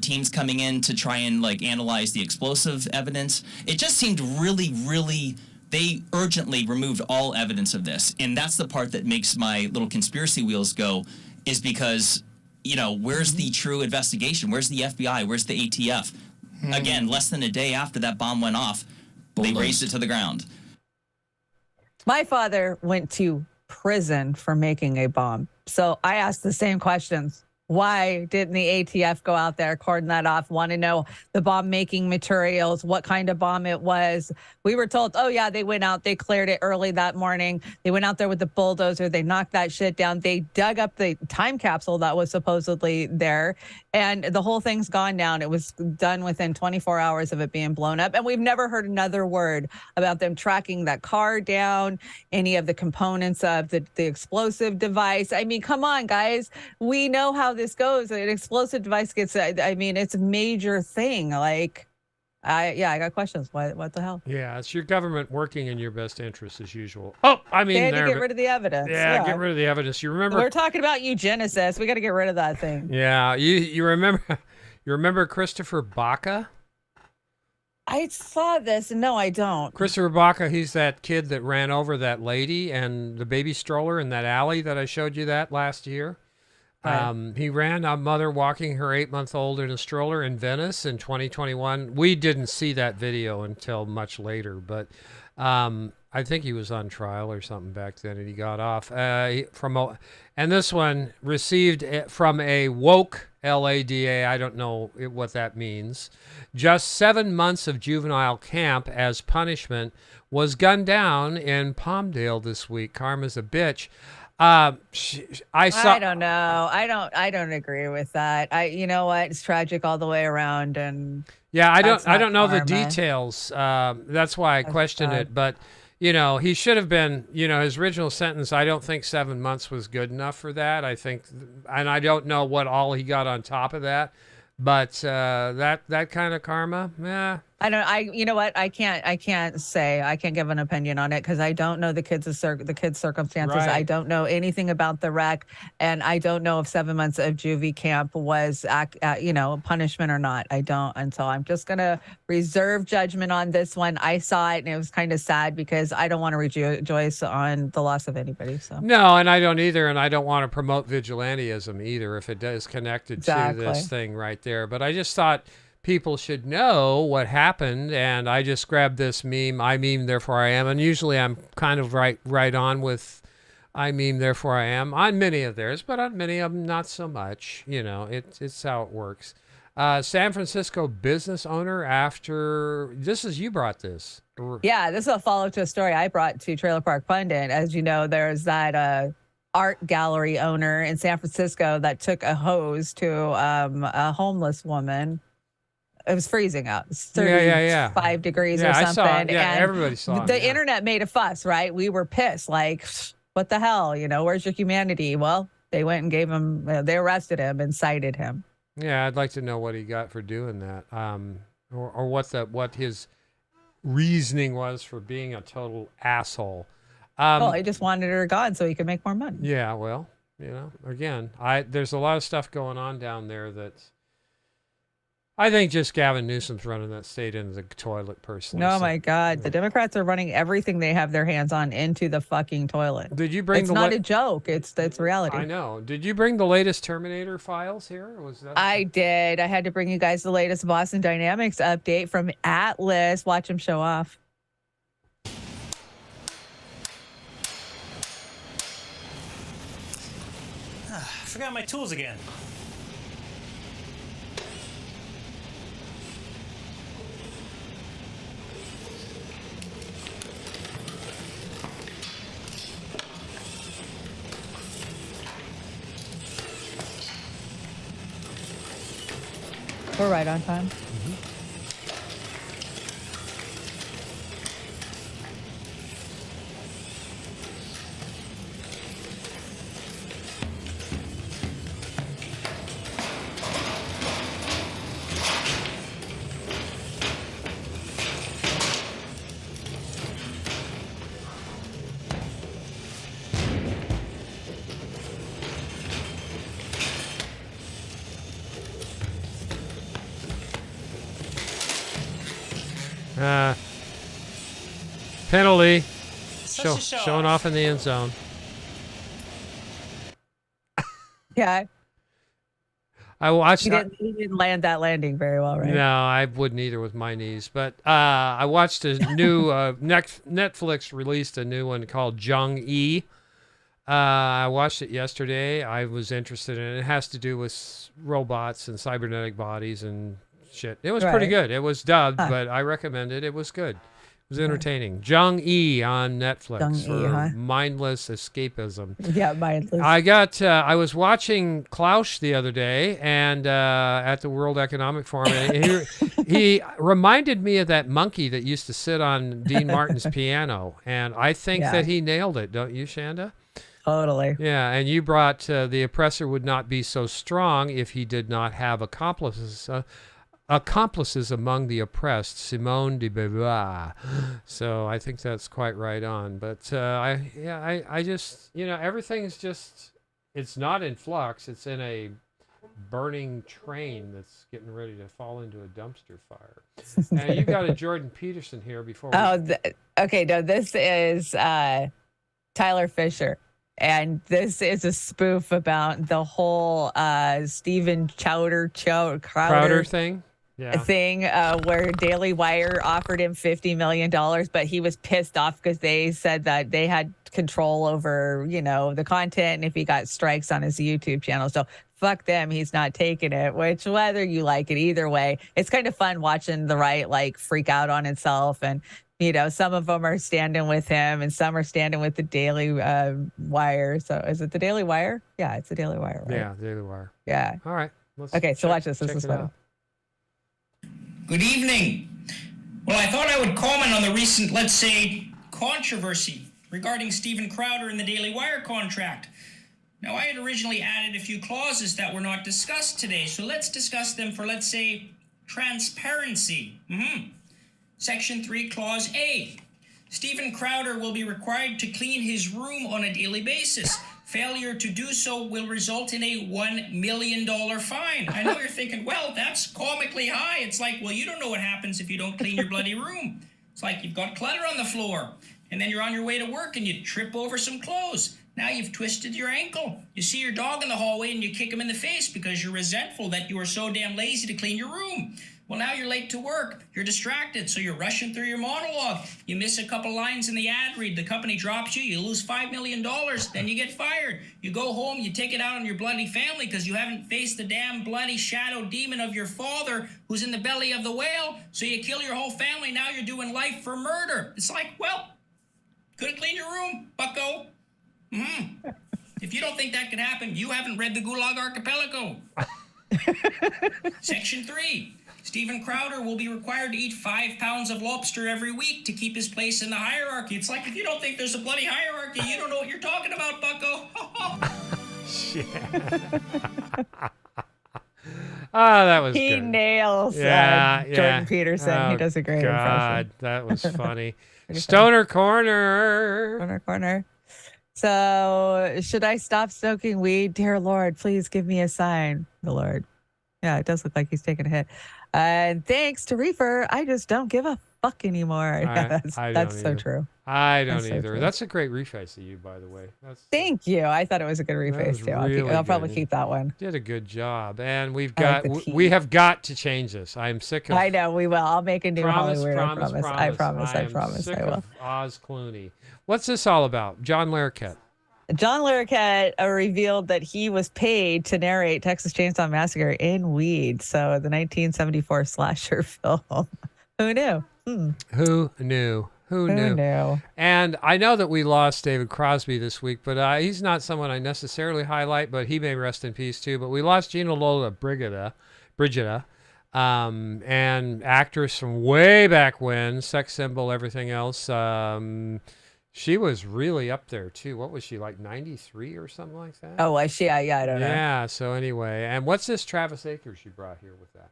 teams coming in to try and analyze the explosive evidence? It just seemed really, really. They urgently removed all evidence of this. And that's the part that makes my little conspiracy wheels go, is because, where's the true investigation? Where's the FBI? Where's the ATF? Again, less than a day after that bomb went off, they raised it to the ground. My father went to prison for making a bomb. So I asked the same questions. Why didn't the ATF go out there, cordon that off, want to know the bomb making materials, what kind of bomb it was? We were told, oh yeah, they went out, they cleared it early that morning. They went out there with the bulldozer, they knocked that shit down. They dug up the time capsule that was supposedly there, and the whole thing's gone down. It was done within 24 hours of it being blown up. And we've never heard another word about them tracking that car down, any of the components of the explosive device. I mean, come on, guys. We know how this goes. An explosive device gets, it's a major thing. I got questions. What the hell? Yeah, it's your government working in your best interest as usual. Oh, they had to get rid of the evidence. Yeah, get rid of the evidence. You remember? We're talking about eugenicists. We got to get rid of that thing. Yeah, you remember? You remember Christopher Baca? I saw this, and no, I don't. Christopher Baca, he's that kid that ran over that lady and the baby stroller in that alley that I showed you that last year. He ran a mother walking her 8-month-old in a stroller in Venice in 2021. We didn't see that video until much later, but I think he was on trial or something back then, and he got off. And this one received from a woke LADA, I don't know what that means, just 7 months of juvenile camp as punishment, was gunned down in Palmdale this week. Karma's a bitch. I don't know. I don't agree with that. You know what? It's tragic all the way around, and yeah, I don't know the details. That's why I questioned it. But he should have been. His original sentence. I don't think 7 months was good enough for that. I think, and I don't know what all he got on top of that. But that kind of karma, yeah. You know what? I can't say. I can't give an opinion on it because I don't know the kids' circumstances. Right. I don't know anything about the wreck, and I don't know if 7 months of juvie camp was, punishment or not. I don't, and so I'm just gonna reserve judgment on this one. I saw it, and it was kind of sad because I don't want to rejoice on the loss of anybody. So no, and I don't either, and I don't want to promote vigilantism either if it is connected to this thing right there. But I just thought people should know what happened, and I just grabbed this meme. I meme, therefore I am, and usually I'm kind of right on with I meme, therefore I am on many of theirs, but on many of them not so much. It's how it works. San Francisco business owner you brought this. Yeah, this is a follow to a story I brought to Trailer Park Pundit. As you know, there's that art gallery owner in San Francisco that took a hose to a homeless woman. It was freezing out. It's 35 degrees or something. I saw it. Yeah, and everybody saw it. The internet made a fuss, right? We were pissed. Like, what the hell? Where's your humanity? Well, they went and gave him, they arrested him and cited him. Yeah, I'd like to know what he got for doing that. Or what his reasoning was for being a total asshole. He just wanted her gone so he could make more money. Yeah, well, You know, again, there's a lot of stuff going on down there that I think just Gavin Newsom's running that state into the toilet personally. Oh my God. The Democrats are running everything they have their hands on into the fucking toilet. Did you bring It's not a joke. It's reality. I know. Did you bring the latest Terminator files here? Or was that I did. I had to bring you guys the latest Boston Dynamics update from Atlas. Watch them show off. I forgot my tools again. We're right on time. Penalty. Such a show Showing off in the end zone. Yeah. I watched. He didn't land that landing very well, right? No, I wouldn't either with my knees. But I watched a new Netflix released a new one called Jung-E. I watched it yesterday. I was interested in it. It has to do with robots and cybernetic bodies and shit. It was pretty good. It was dubbed, but I recommend it. It was good. It was entertaining. Jung-E on Netflix for mindless escapism. Yeah, mindless. I was watching Klaus the other day and at the World Economic Forum. And he reminded me of that monkey that used to sit on Dean Martin's piano. And I think that he nailed it. Don't you, Chanda? Totally. Yeah, and you brought the oppressor would not be so strong if he did not have accomplices among the oppressed, Simone de Beauvoir. So I think that's quite right on. But I just, everything's just, it's not in flux. It's in a burning train that's getting ready to fall into a dumpster fire. And you got a Jordan Peterson here before. Okay. No, this is Tyler Fisher. And this is a spoof about the whole Stephen Crowder thing. Where Daily Wire offered him $50 million, but he was pissed off because they said that they had control over, the content and if he got strikes on his YouTube channel. So fuck them. He's not taking it, which whether you like it either way, it's kind of fun watching the right freak out on itself. And, some of them are standing with him and some are standing with the Daily Wire. So is it the Daily Wire? Yeah, it's the Daily Wire, right? Yeah, Daily Wire. Yeah. All right. So watch this. This is fun. Good evening. Well, I thought I would comment on the recent, let's say, controversy regarding Stephen Crowder and the Daily Wire contract. Now, I had originally added a few clauses that were not discussed today, so let's discuss them for, let's say, transparency. Section 3, Clause A. Stephen Crowder will be required to clean his room on a daily basis. Failure to do so will result in a $1 million fine. I know you're thinking, well, that's comically high. It's like, well, you don't know what happens if you don't clean your bloody room. It's like you've got clutter on the floor, and then you're on your way to work and you trip over some clothes. Now you've twisted your ankle. You see your dog in the hallway and you kick him in the face because you're resentful that you are so damn lazy to clean your room. Well, now you're late to work. You're distracted, so you're rushing through your monologue. You miss a couple lines in the ad read. The company drops you. You lose $5 million. Then you get fired. You go home. You take it out on your bloody family because you haven't faced the damn bloody shadow demon of your father who's in the belly of the whale. So you kill your whole family. Now you're doing life for murder. It's like, well, could have cleaned your room, bucko. If you don't think that could happen, you haven't read the Gulag Archipelago. Section 3. Stephen Crowder will be required to eat 5 pounds of lobster every week to keep his place in the hierarchy. It's like, if you don't think there's a bloody hierarchy, you don't know what you're talking about, bucko. Shit. That was He good. nails Jordan Peterson. Oh, he does a great God, impression. that was funny. Pretty Stoner Corner. Stoner Corner. So, should I stop smoking weed? Dear Lord, please give me a sign. The Lord. Yeah, it does look like he's taking a hit. And thanks to Reefer, I just don't give a fuck anymore. Yeah, that's so true. I don't That's so either. true. That's a great reface of you, by the way. Thank you. I thought it was a good reface too. I'll probably keep that one. Did a good job, and we like have got to change this. I'm sick of. I know we will. I'll make a new Hollywood. I promise. I am promise. Sick I will. of Oz Clooney. What's this all about? John Larroquette. John Larroquette revealed that he was paid to narrate Texas Chainsaw Massacre in weed. So the 1974 slasher film. Who knew? Who knew? Who knew? And I know that we lost David Crosby this week, but he's not someone I necessarily highlight, but he may rest in peace too. But we lost Gina Lola Brigida, and actress from way back when, sex symbol, everything else. She was really up there too. What was she, like 93 or something like that? Oh, was she? Yeah, I don't know. Yeah, so anyway. And what's this Travis Akers you brought here with that?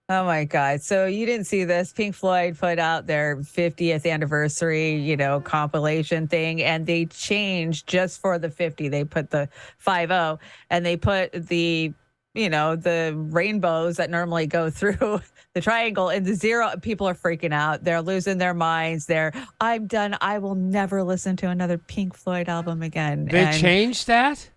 Oh my God. So you didn't see this. Pink Floyd put out their 50th anniversary, compilation thing, and they changed just for the 50. They put the 50 and they put the, the rainbows that normally go through the triangle in the 0. People are freaking out. They're losing their minds. I'm done. I will never listen to another Pink Floyd album again. They changed that?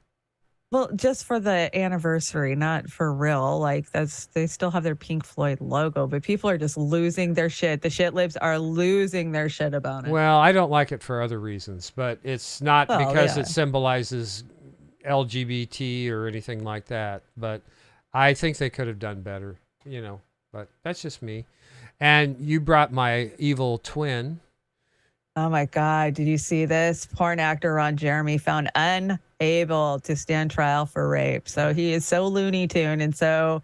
Well, just for the anniversary, not for real. Like they still have their Pink Floyd logo, but people are just losing their shit. The shit libs are losing their shit about it. Well, I don't like it for other reasons, but it's not because it symbolizes LGBT or anything like that. But I think they could have done better, but that's just me. And you brought my evil twin. Oh my God. Did you see this? Porn actor Ron Jeremy found unable to stand trial for rape. So he is so Looney Tune and so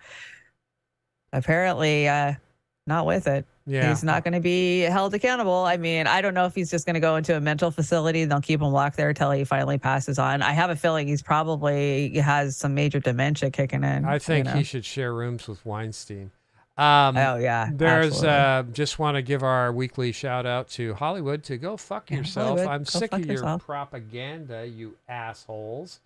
apparently not with it. Yeah. He's not going to be held accountable. I mean, I don't know if he's just going to go into a mental facility and they'll keep him locked there until he finally passes on. I have a feeling he has some major dementia kicking in. I think he should share rooms with Weinstein. Oh yeah. There's just want to give our weekly shout out to Hollywood to go fuck yourself. Hollywood, I'm go sick fuck of your yourself. propaganda, you assholes.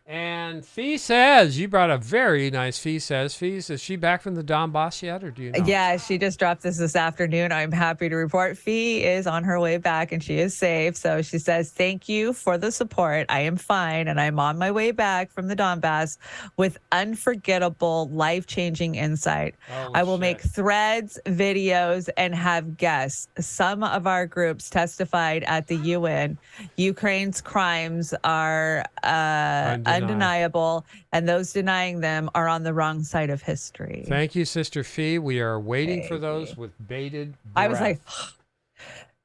And Fee says you brought a very nice Fee says. Fee, is she back from the Don Boss yet, or do you know? Yeah, she just dropped this afternoon. I'm happy to report Fee is on her way back and she is safe. So she says, thank you for the support. I am fine and I'm on my way back from the Donbass with unforgettable, life-changing insight. I will make threads, videos, and have guests. Some of our groups testified at the UN. Ukraine's crimes are undeniable, and those denying them are on the wrong side of history. Thank you, Sister Fee. We are waiting for those with bated breath. I was like,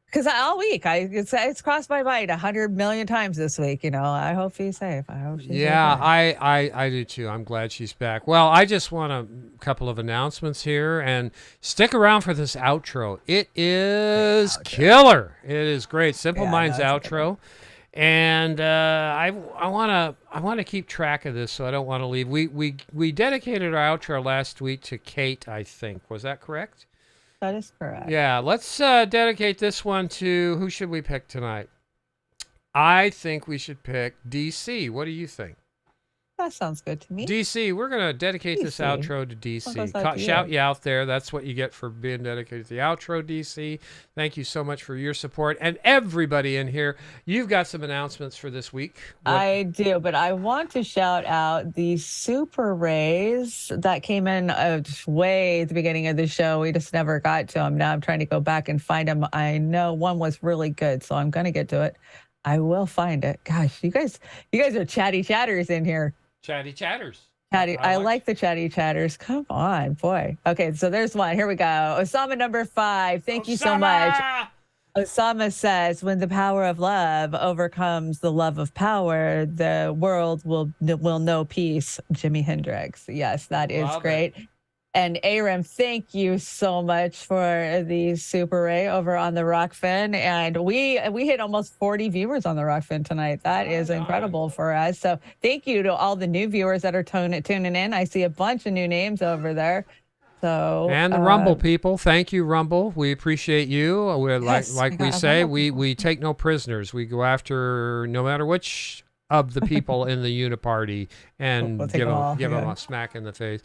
because all week it's crossed my mind 100 million times this week. I hope she's safe. I hope she's okay. I do too. I'm glad she's back. Well, I just want a couple of announcements here, and stick around for this outro. It is killer. It is great. Simple Minds outro. And I want to keep track of this, so I don't want to leave. We dedicated our outro last week to Kate, I think. Was that correct? That is correct. Yeah, let's dedicate this one to, who should we pick tonight? I think we should pick DC. What do you think? That sounds good to me. DC, we're going to dedicate this outro to DC. Shout you out there. That's what you get for being dedicated to the outro, DC. Thank you so much for your support. And everybody in here, you've got some announcements for this week. I do, but I want to shout out the Super Rays that came in way at the beginning of the show. We just never got to them. Now I'm trying to go back and find them. I know one was really good, so I'm going to get to it. I will find it. Gosh, you guys are chatty chatters in here. Chatty chatters. I like the chatty chatters. Come on, boy. Okay, so there's one. Here we go. Osama number 5. Thank you so much. Osama says, when the power of love overcomes the love of power, the world will know peace. Jimi Hendrix. Yes, that is great. And Aram, thank you so much for the Super Ray over on the Rockfin. And we hit almost 40 viewers on the Rockfin tonight. That is incredible for us. So thank you to all the new viewers that are tuning in. I see a bunch of new names over there. So And the Rumble people, thank you, Rumble. We appreciate you. We're like we say, we take no prisoners. We go after no matter which of the people in the uniparty and We'll give take them them all, a smack in the face.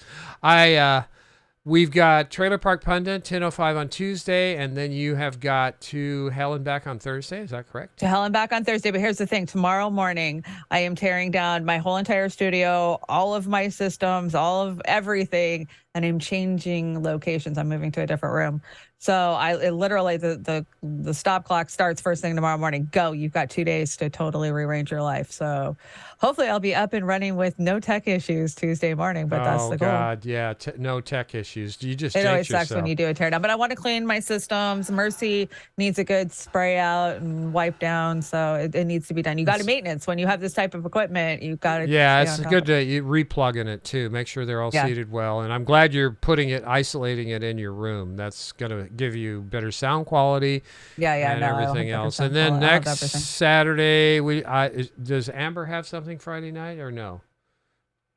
We've got Trailer Park Pundit 10:05 on Tuesday, and then you have got To Hell and Back on Thursday. Is that correct? To Hell and Back on Thursday. But here's the thing. Tomorrow morning, I am tearing down my whole entire studio, all of my systems, all of everything, and I'm changing locations. I'm moving to a different room. So literally the stop clock starts first thing tomorrow morning. Go. You've got 2 days to totally rearrange your life. So hopefully I'll be up and running with no tech issues Tuesday morning, but that's the goal. Oh, God, yeah. No tech issues. You just It jinx always sucks yourself. when you do a teardown, but I want to clean my systems. Mercy needs a good spray out and wipe down, so it needs to be done. You got to maintenance when you have this type of equipment. You got to. Yeah, it's good to replug in it too. Make sure they're all seated well. And I'm glad you're isolating it in your room. That's gonna give you better sound quality. And everything else. And then next Saturday, does Amber have something Friday night or no?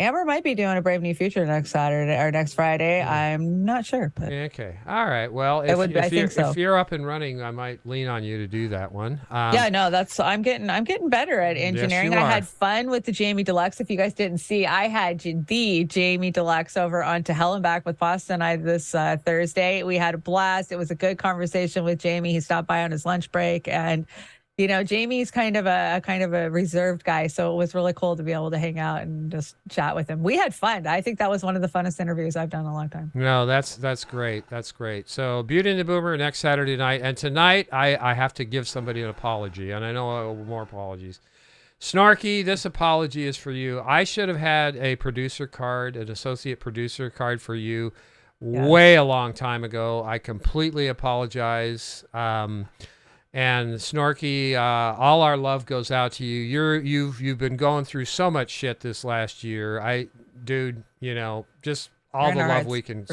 Amber might be doing a Brave New Future next Saturday or next Friday. I'm not sure. But okay. All right. Well, if you're up and running, I might lean on you to do that one. I'm getting better at engineering. Yes, you I are. had fun with the Jamie Deluxe. If you guys didn't see, I had the Jamie Deluxe over on To Hell and Back with Boston and I this Thursday. We had a blast. It was a good conversation with Jamie. He stopped by on his lunch break, and Jamie's kind of a reserved guy, so it was really cool to be able to hang out and just chat with him. We had fun. I think that was one of the funnest interviews I've done in a long time. No, that's great. That's great. So Beauty and the Boomer next Saturday night. And tonight, I have to give somebody an apology, and I know I owe more apologies. Snarky, this apology is for you. I should have had a producer card, an associate producer card for you way a long time ago. I completely apologize. And Snorky, all our love goes out to you. You've been going through so much shit this last year. Just all the love we can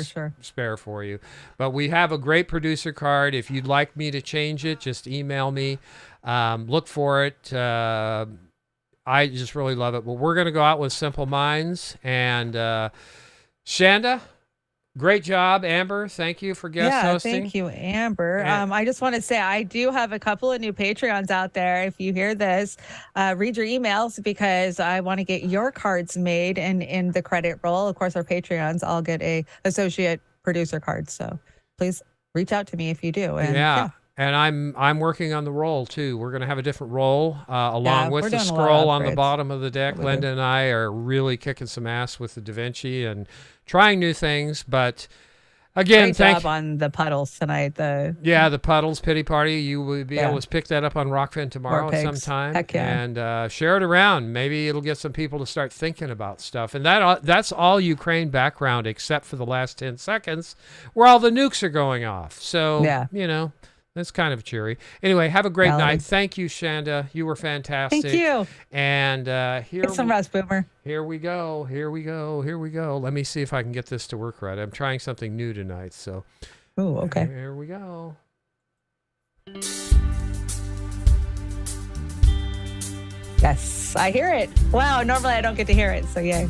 spare for you. But we have a great producer card. If you'd like me to change it, just email me. Look for it. I just really love it. But we're going to go out with Simple Minds. And Chanda, great job, Amber. Thank you for guest hosting. Thank you, Amber. I just want to say I do have a couple of new Patreons out there. If you hear this, read your emails because I want to get your cards made and in the credit roll. Of course, our Patreons, I'll get a associate producer card. So please reach out to me if you do. And And I'm working on the roll too. We're going to have a different roll along with the doing a lot of scroll on the upgrades. bottom of the deck. Linda and I are really kicking some ass with the Da Vinci and trying new things. But again, great job on the Puddles tonight. The Puddles Pity Party. You will be able to pick that up on Rockfin tomorrow at some time. Heck yeah. And share it around. Maybe it'll get some people to start thinking about stuff. And that's all Ukraine background except for the last 10 seconds where all the nukes are going off. So, that's kind of cheery. Anyway, have a great night. Thank you, Chanda. You were fantastic. Thank you. And here Get some rest, Boomer. Here we go. Let me see if I can get this to work right. I'm trying something new tonight. So, okay. Here we go. Yes, I hear it. Wow, normally I don't get to hear it, so yay.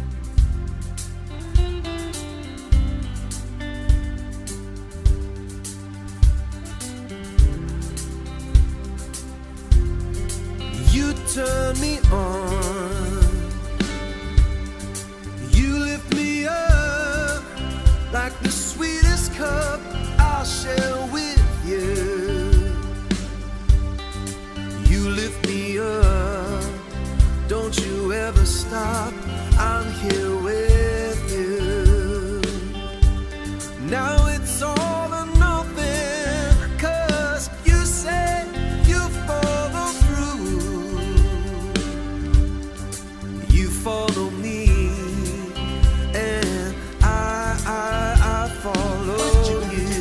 You turn me on. You lift me up like the sweetest cup I'll share with you. You lift me up. Don't you ever stop. I'm here with you. Now it's all or nothing, 'cause you said you follow through. You follow me, and I follow you.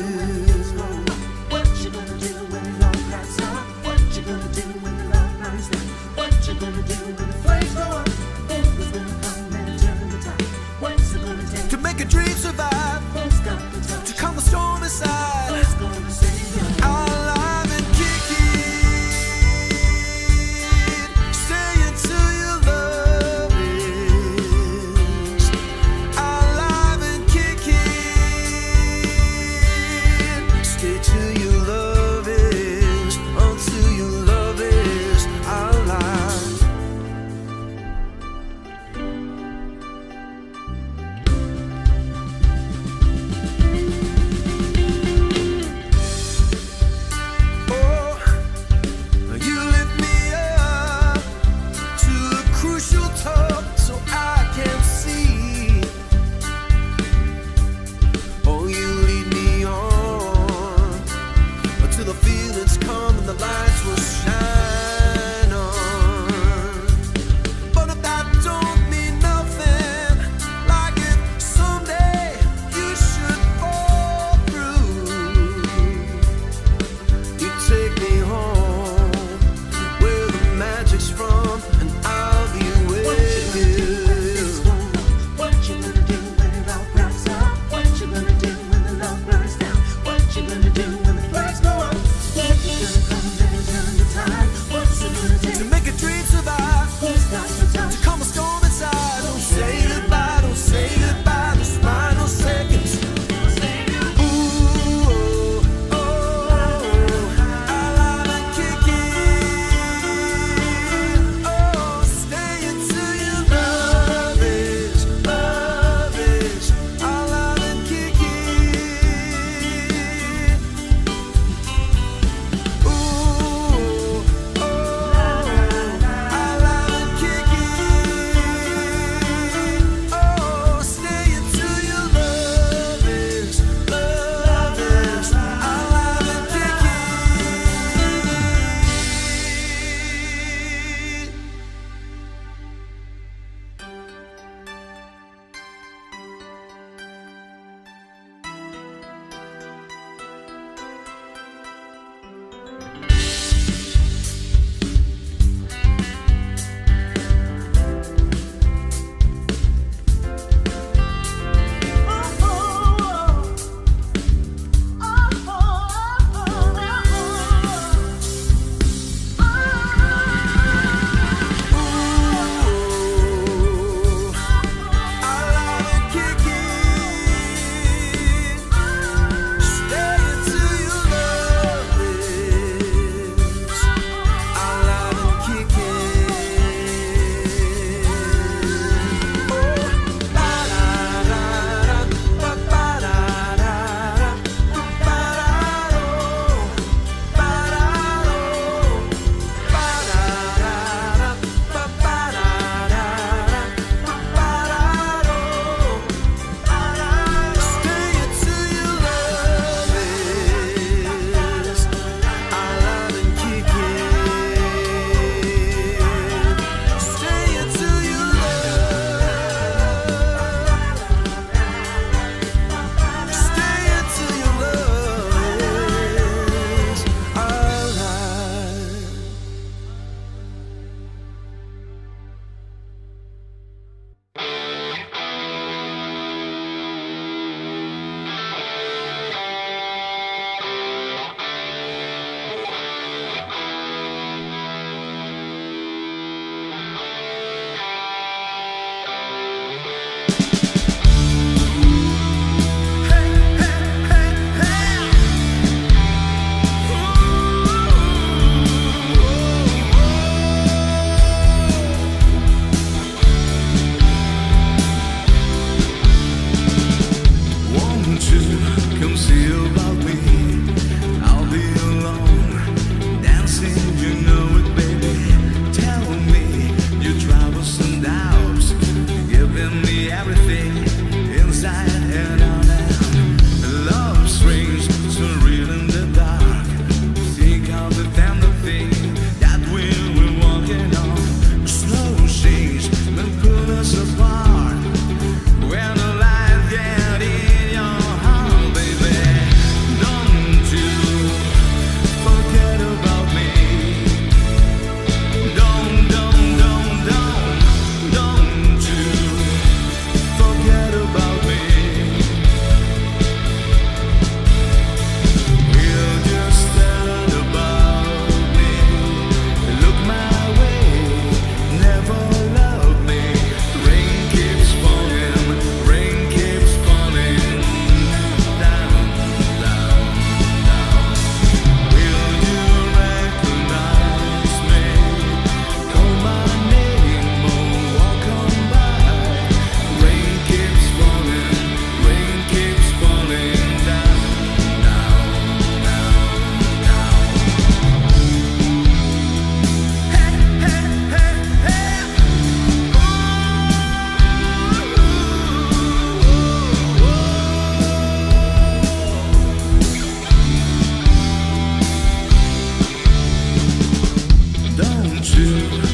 the two.